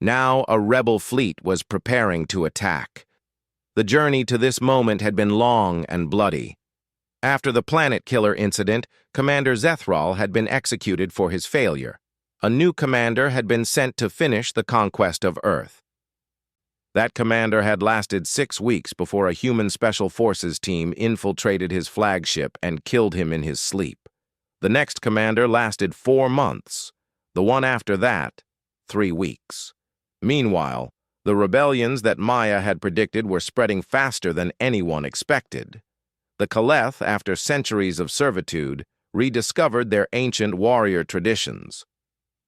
Now a rebel fleet was preparing to attack. The journey to this moment had been long and bloody. After the planet killer incident, Commander Zethral had been executed for his failure. A new commander had been sent to finish the conquest of Earth. That commander had lasted 6 weeks before a human special forces team infiltrated his flagship and killed him in his sleep. The next commander lasted 4 months. The one after that, 3 weeks. Meanwhile, the rebellions that Maya had predicted were spreading faster than anyone expected. The Kaleth, after centuries of servitude, rediscovered their ancient warrior traditions.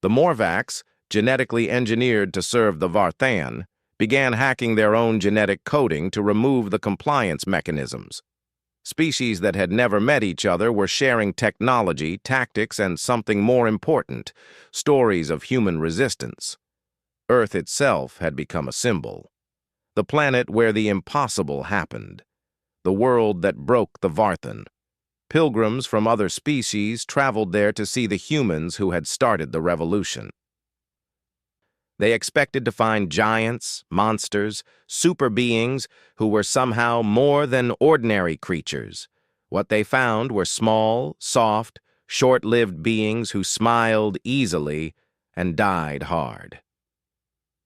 The Morvax, genetically engineered to serve the Varthan, began hacking their own genetic coding to remove the compliance mechanisms. Species that had never met each other were sharing technology, tactics, and something more important, stories of human resistance. Earth itself had become a symbol. The planet where the impossible happened. The world that broke the Varthan. Pilgrims from other species traveled there to see the humans who had started the revolution. They expected to find giants, monsters, super beings who were somehow more than ordinary creatures. What they found were small, soft, short-lived beings who smiled easily and died hard.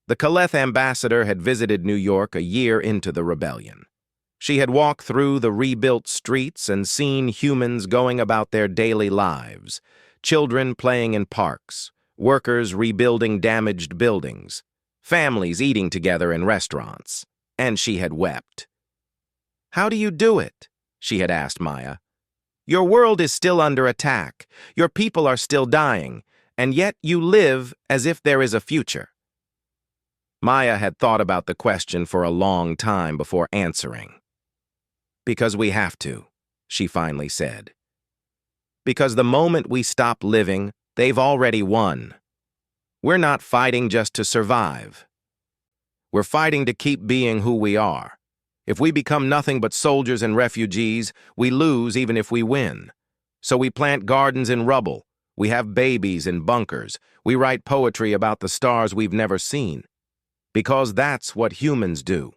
The Kaleth ambassador had visited New York a year into the rebellion. She had walked through the rebuilt streets and seen humans going about their daily lives, children playing in parks, workers rebuilding damaged buildings, families eating together in restaurants, and she had wept. "How do you do it?" she had asked Maya. "Your world is still under attack, your people are still dying, and yet you live as if there is a future." Maya had thought about the question for a long time before answering. "Because we have to," she finally said. "Because the moment we stop living, they've already won. We're not fighting just to survive. We're fighting to keep being who we are. If we become nothing but soldiers and refugees, we lose even if we win. So we plant gardens in rubble. We have babies in bunkers. We write poetry about the stars we've never seen. Because that's what humans do."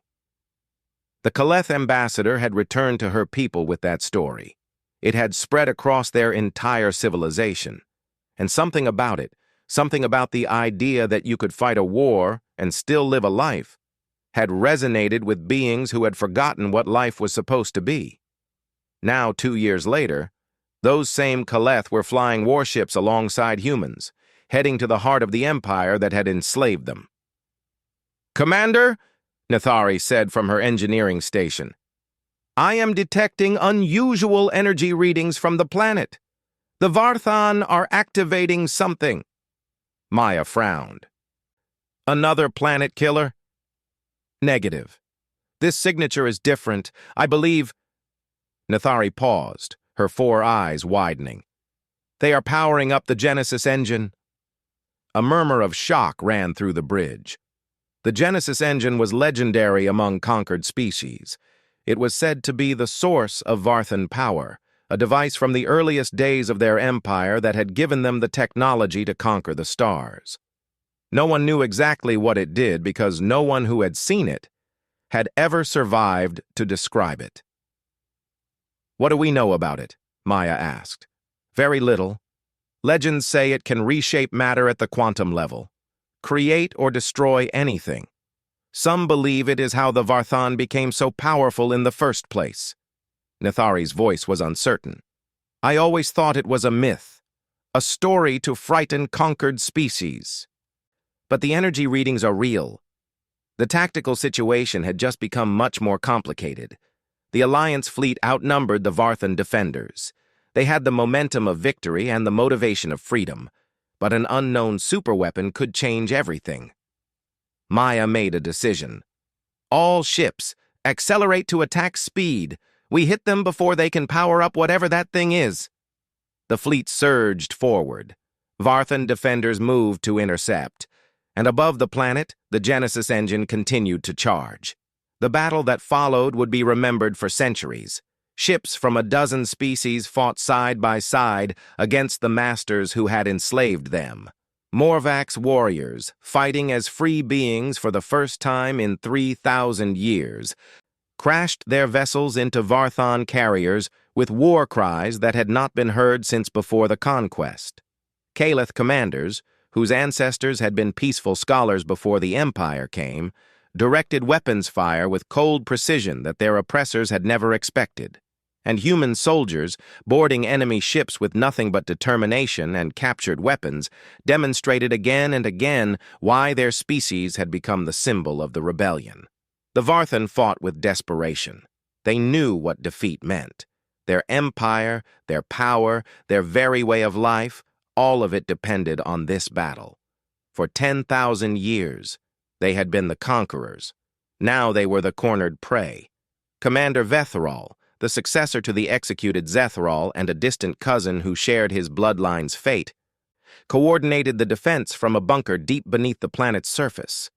The Kaleth ambassador had returned to her people with that story. It had spread across their entire civilization. And something about it, something about the idea that you could fight a war and still live a life, had resonated with beings who had forgotten what life was supposed to be. Now, 2 years later, those same Kaleth were flying warships alongside humans, heading to the heart of the empire that had enslaved them. "Commander," Nithari said from her engineering station, "I am detecting unusual energy readings from the planet. The Varthan are activating something." Maya frowned. "Another planet killer?" "Negative. This signature is different. I believe—" Nithari paused, her 4 eyes widening. "They are powering up the Genesis engine." A murmur of shock ran through the bridge. The Genesis engine was legendary among conquered species. It was said to be the source of Varthan power, a device from the earliest days of their empire that had given them the technology to conquer the stars. No one knew exactly what it did because no one who had seen it had ever survived to describe it. "What do we know about it?" Maya asked. "Very little. Legends say it can reshape matter at the quantum level, create or destroy anything. Some believe it is how the Varthan became so powerful in the first place." Nithari's voice was uncertain. "I always thought it was a myth, a story to frighten conquered species. But the energy readings are real." The tactical situation had just become much more complicated. The Alliance fleet outnumbered the Varthan defenders. They had the momentum of victory and the motivation of freedom, but an unknown superweapon could change everything. Maya made a decision. "All ships, accelerate to attack speed. We hit them before they can power up whatever that thing is." The fleet surged forward. Varthan defenders moved to intercept, and above the planet, the Genesis engine continued to charge. The battle that followed would be remembered for centuries. Ships from a dozen species fought side by side against the masters who had enslaved them. Morvac's warriors, fighting as free beings for the first time in 3,000 years, crashed their vessels into Varthan carriers with war cries that had not been heard since before the conquest. Kaleth commanders, whose ancestors had been peaceful scholars before the Empire came, directed weapons fire with cold precision that their oppressors had never expected. And human soldiers, boarding enemy ships with nothing but determination and captured weapons, demonstrated again and again why their species had become the symbol of the rebellion. The Varthan fought with desperation. They knew what defeat meant. Their empire, their power, their very way of life, all of it depended on this battle. For 10,000 years, they had been the conquerors. Now they were the cornered prey. Commander Vethrol, the successor to the executed Zethrol and a distant cousin who shared his bloodline's fate, coordinated the defense from a bunker deep beneath the planet's surface.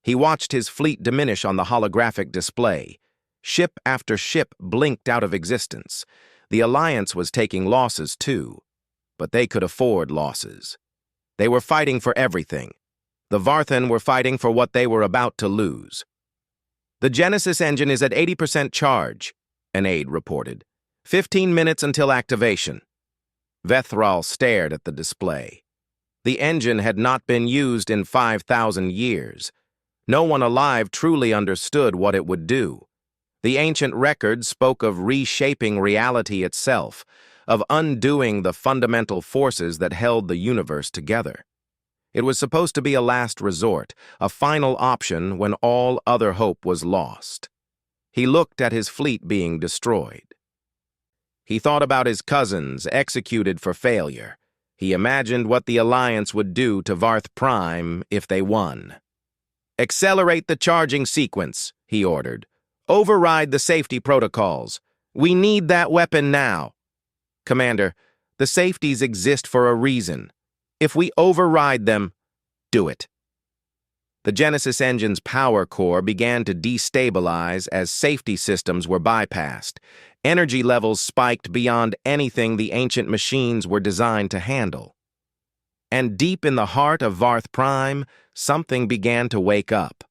He watched his fleet diminish on the holographic display. Ship after ship blinked out of existence. The Alliance was taking losses too, but they could afford losses. They were fighting for everything. The Varthan were fighting for what they were about to lose. "The Genesis engine is at 80% charge," an aide reported. 15 minutes until activation." Vethrol stared at the display. The engine had not been used in 5,000 years. No one alive truly understood what it would do. The ancient records spoke of reshaping reality itself, of undoing the fundamental forces that held the universe together. It was supposed to be a last resort, a final option when all other hope was lost. He looked at his fleet being destroyed. He thought about his cousins executed for failure. He imagined what the Alliance would do to Varth Prime if they won. "Accelerate the charging sequence," he ordered. "Override the safety protocols. We need that weapon now." "Commander, the safeties exist for a reason. If we override them, do it." The Genesis engine's power core began to destabilize as safety systems were bypassed. Energy levels spiked beyond anything the ancient machines were designed to handle. And deep in the heart of Varth Prime, something began to wake up.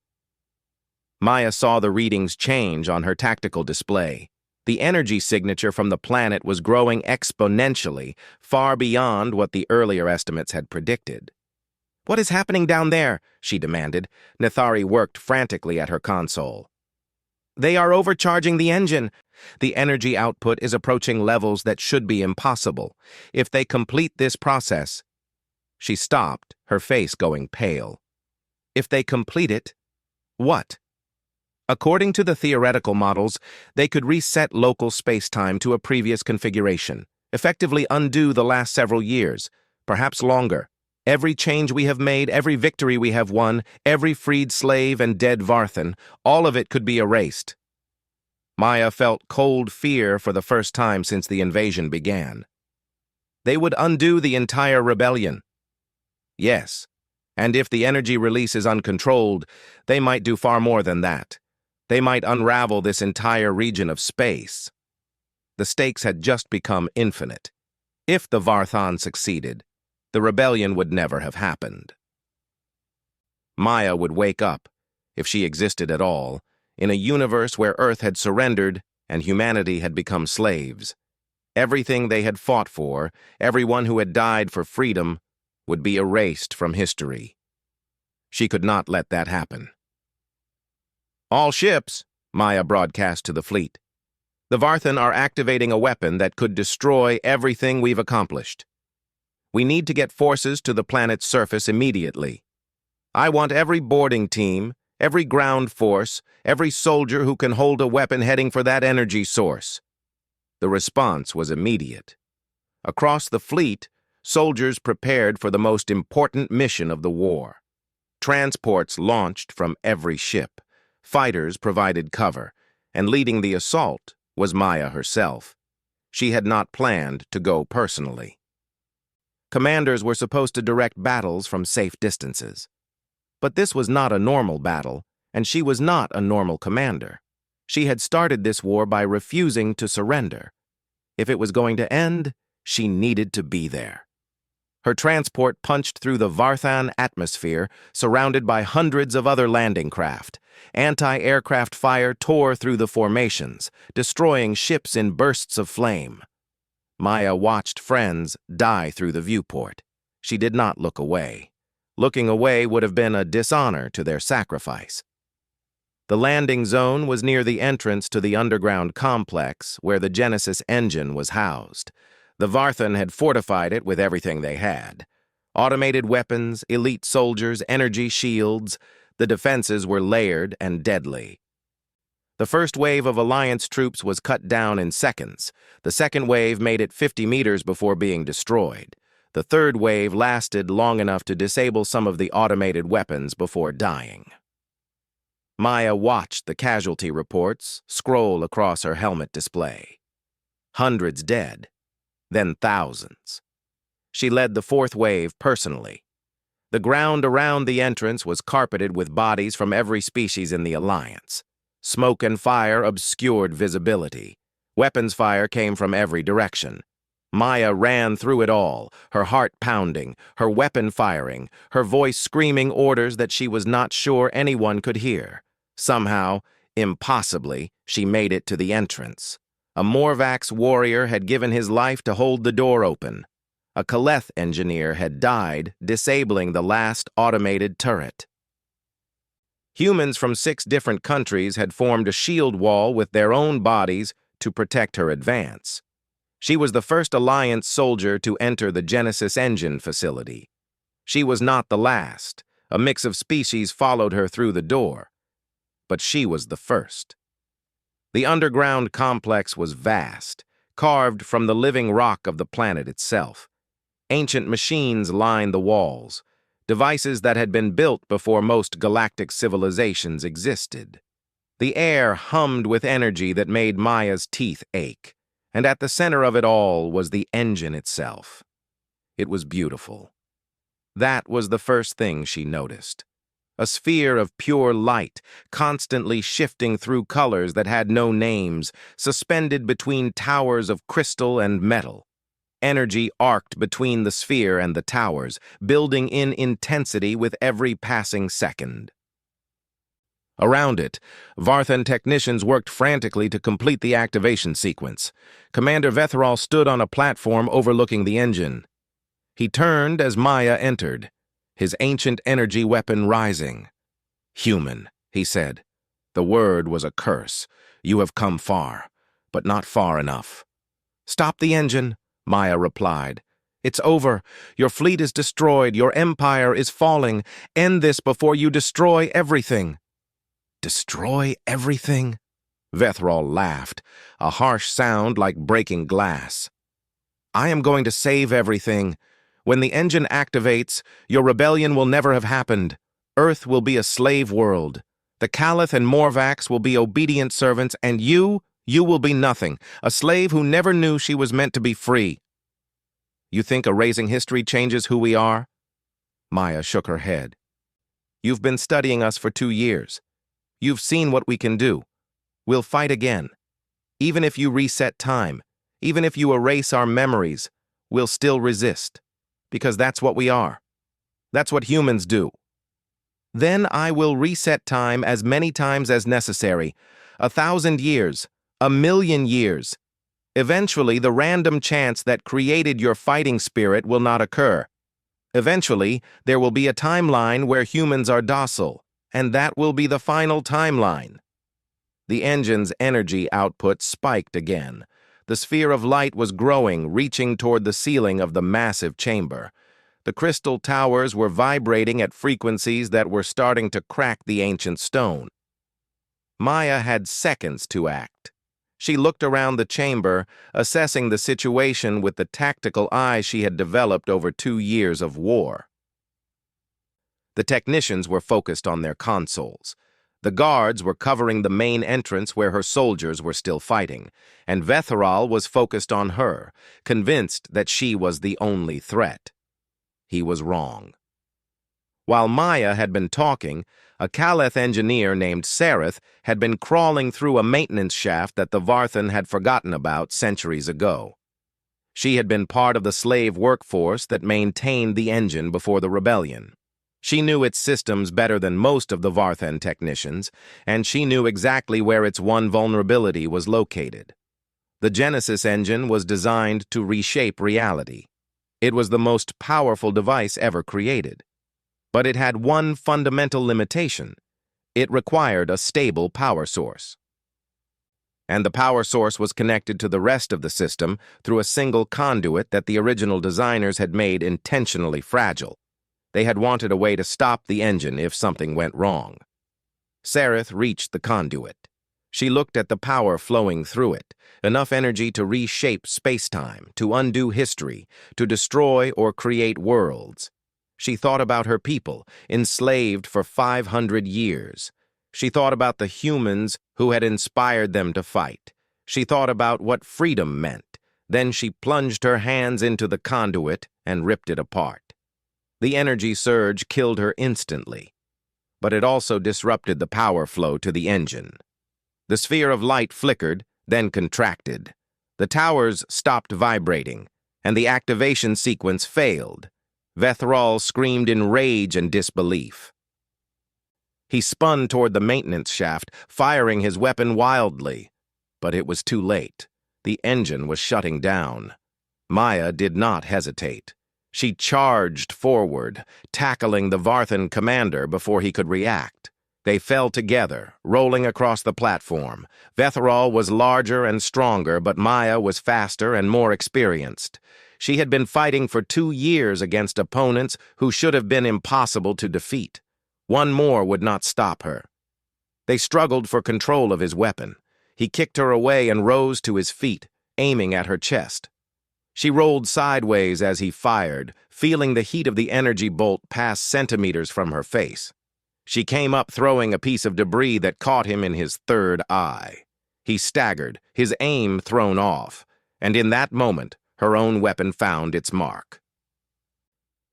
Maya saw the readings change on her tactical display. The energy signature from the planet was growing exponentially, far beyond what the earlier estimates had predicted. "What is happening down there?" she demanded. Nithari worked frantically at her console. "They are overcharging the engine. The energy output is approaching levels that should be impossible. If they complete this process—" She stopped, her face going pale. "If they complete it, what?" According to the theoretical models, they could reset local space-time to a previous configuration, effectively undo the last several years, perhaps longer. Every change we have made, every victory we have won, every freed slave and dead Varthan, all of it could be erased. Maya felt cold fear for the first time since the invasion began. They would undo the entire rebellion. Yes, and if the energy release is uncontrolled, they might do far more than that. They might unravel this entire region of space. The stakes had just become infinite. If the Varthan succeeded, the rebellion would never have happened. Maya would wake up, if she existed at all, in a universe where Earth had surrendered and humanity had become slaves. Everything they had fought for, everyone who had died for freedom, would be erased from history. She could not let that happen. "All ships," Maya broadcast to the fleet. "The Varthan are activating a weapon that could destroy everything we've accomplished. We need to get forces to the planet's surface immediately. I want every boarding team, every ground force, every soldier who can hold a weapon heading for that energy source." The response was immediate. Across the fleet, soldiers prepared for the most important mission of the war. Transports launched from every ship. Fighters provided cover, and leading the assault was Maya herself. She had not planned to go personally. Commanders were supposed to direct battles from safe distances. But this was not a normal battle, and she was not a normal commander. She had started this war by refusing to surrender. If it was going to end, she needed to be there. Her transport punched through the Varthan atmosphere, surrounded by hundreds of other landing craft. Anti-aircraft fire tore through the formations, destroying ships in bursts of flame. Maya watched friends die through the viewport. She did not look away. Looking away would have been a dishonor to their sacrifice. The landing zone was near the entrance to the underground complex where the Genesis engine was housed. The Varthan had fortified it with everything they had. Automated weapons, elite soldiers, energy shields. The defenses were layered and deadly. The first wave of Alliance troops was cut down in seconds. The second wave made it 50 meters before being destroyed. The third wave lasted long enough to disable some of the automated weapons before dying. Maya watched the casualty reports scroll across her helmet display. Hundreds dead, then thousands. She led the fourth wave personally. The ground around the entrance was carpeted with bodies from every species in the Alliance. Smoke and fire obscured visibility. Weapons fire came from every direction. Maya ran through it all, her heart pounding, her weapon firing, her voice screaming orders that she was not sure anyone could hear. Somehow, impossibly, she made it to the entrance. A Morvax warrior had given his life to hold the door open. A Kaleth engineer had died, disabling the last automated turret. Humans from 6 different countries had formed a shield wall with their own bodies to protect her advance. She was the first Alliance soldier to enter the Genesis engine facility. She was not the last. A mix of species followed her through the door. But she was the first. The underground complex was vast, carved from the living rock of the planet itself. Ancient machines lined the walls, devices that had been built before most galactic civilizations existed. The air hummed with energy that made Maya's teeth ache, and at the center of it all was the engine itself. It was beautiful. That was the first thing she noticed. A sphere of pure light, constantly shifting through colors that had no names, suspended between towers of crystal and metal. Energy arced between the sphere and the towers, building in intensity with every passing second. Around it, Varthan technicians worked frantically to complete the activation sequence. Commander Vethrall stood on a platform overlooking the engine. He turned as Maya entered. his ancient energy weapon rising. "Human," he said. The word was a curse. "You have come far, but not far enough." "Stop the engine," Maya replied. "It's over. Your fleet is destroyed. Your empire is falling. End this before you destroy everything." "Destroy everything?" Vethral laughed, a harsh sound like breaking glass. "I am going to save everything. When the engine activates, your rebellion will never have happened. Earth will be a slave world. The Caliph and Morvax will be obedient servants, and you will be nothing, a slave who never knew she was meant to be free." "You think erasing history changes who we are?" Maya shook her head. "You've been studying us for 2 years. You've seen what we can do. We'll fight again. Even if you reset time, even if you erase our memories, we'll still resist. Because that's what we are. That's what humans do. Then I will reset time as many times as necessary. 1,000 years, 1,000,000 years. Eventually, the random chance that created your fighting spirit will not occur. Eventually, there will be a timeline where humans are docile, and that will be the final timeline." The engine's energy output spiked again. The sphere of light was growing, reaching toward the ceiling of the massive chamber. The crystal towers were vibrating at frequencies that were starting to crack the ancient stone. Maya had seconds to act. She looked around the chamber, assessing the situation with the tactical eye she had developed over 2 years of war. The technicians were focused on their consoles. The guards were covering the main entrance where her soldiers were still fighting, and Vethral was focused on her, convinced that she was the only threat. He was wrong. While Maya had been talking, a Caliph engineer named Sareth had been crawling through a maintenance shaft that the Varthan had forgotten about centuries ago. She had been part of the slave workforce that maintained the engine before the rebellion. She knew its systems better than most of the Varthan technicians, and she knew exactly where its one vulnerability was located. The Genesis engine was designed to reshape reality. It was the most powerful device ever created. But it had one fundamental limitation. It required a stable power source. And the power source was connected to the rest of the system through a single conduit that the original designers had made intentionally fragile. They had wanted a way to stop the engine if something went wrong. Sareth reached the conduit. She looked at the power flowing through it, enough energy to reshape space-time, to undo history, to destroy or create worlds. She thought about her people, enslaved for 500 years. She thought about the humans who had inspired them to fight. She thought about what freedom meant. Then she plunged her hands into the conduit and ripped it apart. The energy surge killed her instantly, but it also disrupted the power flow to the engine. The sphere of light flickered, then contracted. The towers stopped vibrating, and the activation sequence failed. Vethral screamed in rage and disbelief. He spun toward the maintenance shaft, firing his weapon wildly. But it was too late. The engine was shutting down. Maya did not hesitate. She charged forward, tackling the Varthan commander before he could react. They fell together, rolling across the platform. Vethral was larger and stronger, but Maya was faster and more experienced. She had been fighting for 2 years against opponents who should have been impossible to defeat. One more would not stop her. They struggled for control of his weapon. He kicked her away and rose to his feet, aiming at her chest. She rolled sideways as he fired, feeling the heat of the energy bolt pass centimeters from her face. She came up throwing a piece of debris that caught him in his third eye. He staggered, his aim thrown off, and in that moment, her own weapon found its mark.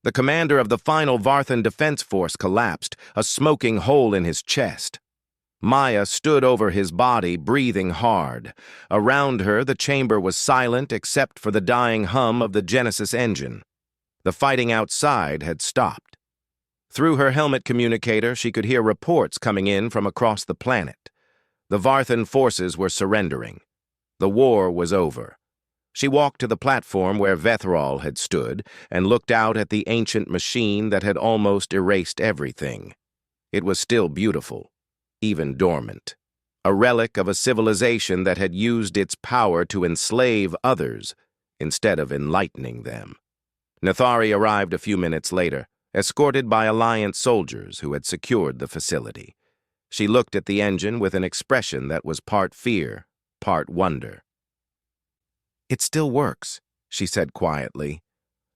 The commander of the final Varthan defense force collapsed, a smoking hole in his chest. Maya stood over his body, breathing hard. Around her, the chamber was silent except for the dying hum of the Genesis engine. The fighting outside had stopped. Through her helmet communicator, she could hear reports coming in from across the planet. The Varthan forces were surrendering. The war was over. She walked to the platform where Vethral had stood and looked out at the ancient machine that had almost erased everything. It was still beautiful, even dormant, a relic of a civilization that had used its power to enslave others instead of enlightening them. Nethari arrived a few minutes later, escorted by Alliance soldiers who had secured the facility. She looked at the engine with an expression that was part fear, part wonder. "It still works," she said quietly.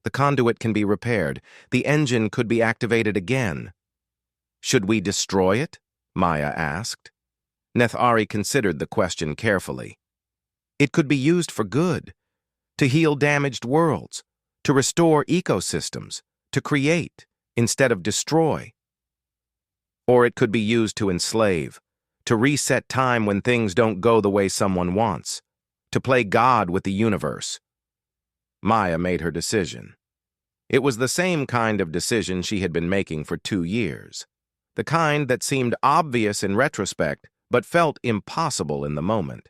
"The conduit can be repaired. The engine could be activated again." "Should we destroy it?" Maya asked. Nethari considered the question carefully. "It could be used for good, to heal damaged worlds, to restore ecosystems, to create instead of destroy. Or it could be used to enslave, to reset time when things don't go the way someone wants, to play God with the universe." Maya made her decision. It was the same kind of decision she had been making for 2 years, the kind that seemed obvious in retrospect but felt impossible in the moment.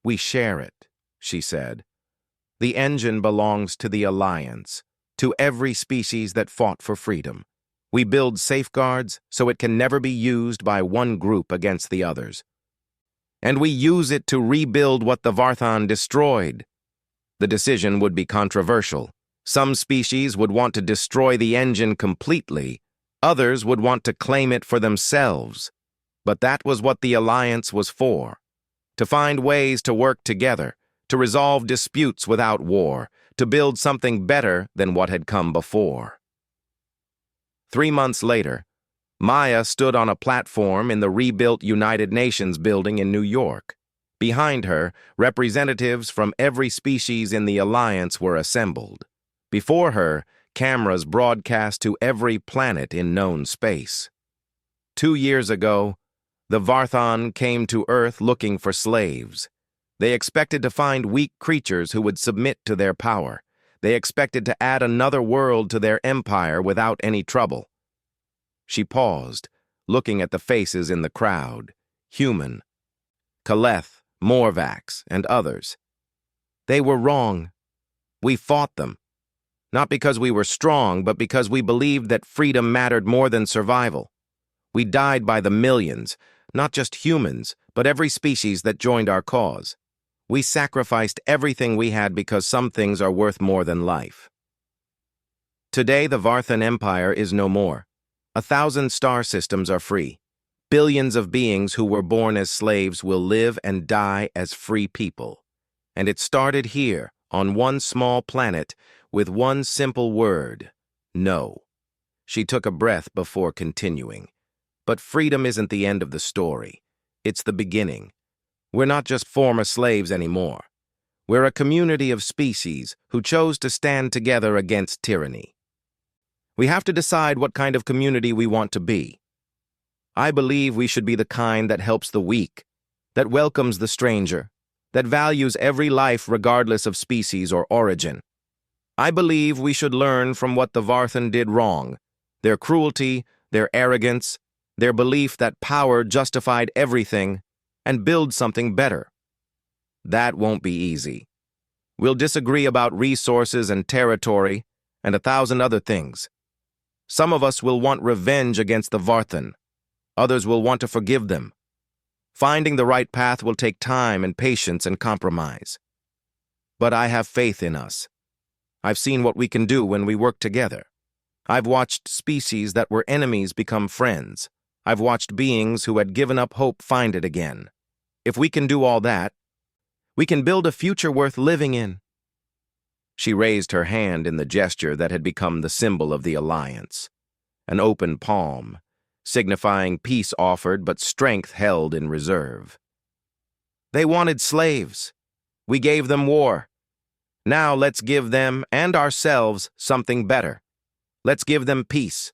"We share it," she said. "The engine belongs to the Alliance, to every species that fought for freedom. We build safeguards so it can never be used by one group against the others. And we use it to rebuild what the Varthan destroyed." The decision would be controversial. Some species would want to destroy the engine completely. Others would want to claim it for themselves. But that was what the Alliance was for, to find ways to work together, to resolve disputes without war, to build something better than what had come before. 3 months later, Maya stood on a platform in the rebuilt United Nations building in New York. Behind her, representatives from every species in the Alliance were assembled. Before her, cameras broadcast to every planet in known space. 2 years ago, the Varthan came to Earth looking for slaves. They expected to find weak creatures who would submit to their power. They expected to add another world to their empire without any trouble. She paused, looking at the faces in the crowd. Human, Kaleth, Morvax, and others. They were wrong. We fought them. Not because we were strong, but because we believed that freedom mattered more than survival. We died by the millions, not just humans, but every species that joined our cause. We sacrificed everything we had because some things are worth more than life. Today, the Varthan Empire is no more. 1,000 star systems are free. Billions of beings who were born as slaves will live and die as free people. And it started here, on one small planet, with one simple word: no. She took a breath before continuing. But freedom isn't the end of the story. It's the beginning. We're not just former slaves anymore. We're a community of species who chose to stand together against tyranny. We have to decide what kind of community we want to be. I believe we should be the kind that helps the weak, that welcomes the stranger, that values every life regardless of species or origin. I believe we should learn from what the Varthan did wrong, their cruelty, their arrogance, their belief that power justified everything, and build something better. That won't be easy. We'll disagree about resources and territory and 1,000 other things. Some of us will want revenge against the Varthan. Others will want to forgive them. Finding the right path will take time and patience and compromise. But I have faith in us. I've seen what we can do when we work together. I've watched species that were enemies become friends. I've watched beings who had given up hope find it again. If we can do all that, we can build a future worth living in. She raised her hand in the gesture that had become the symbol of the Alliance, an open palm, signifying peace offered but strength held in reserve. They wanted slaves. We gave them war. Now let's give them and ourselves something better. Let's give them peace.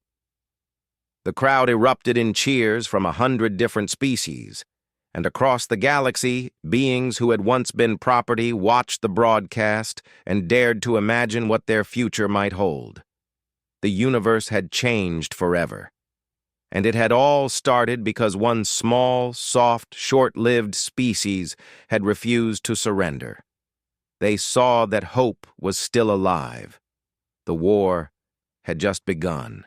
The crowd erupted in cheers from 100 different species, and across the galaxy, beings who had once been property watched the broadcast and dared to imagine what their future might hold. The universe had changed forever. And it had all started because one small, soft, short-lived species had refused to surrender. They saw that hope was still alive. The war had just begun.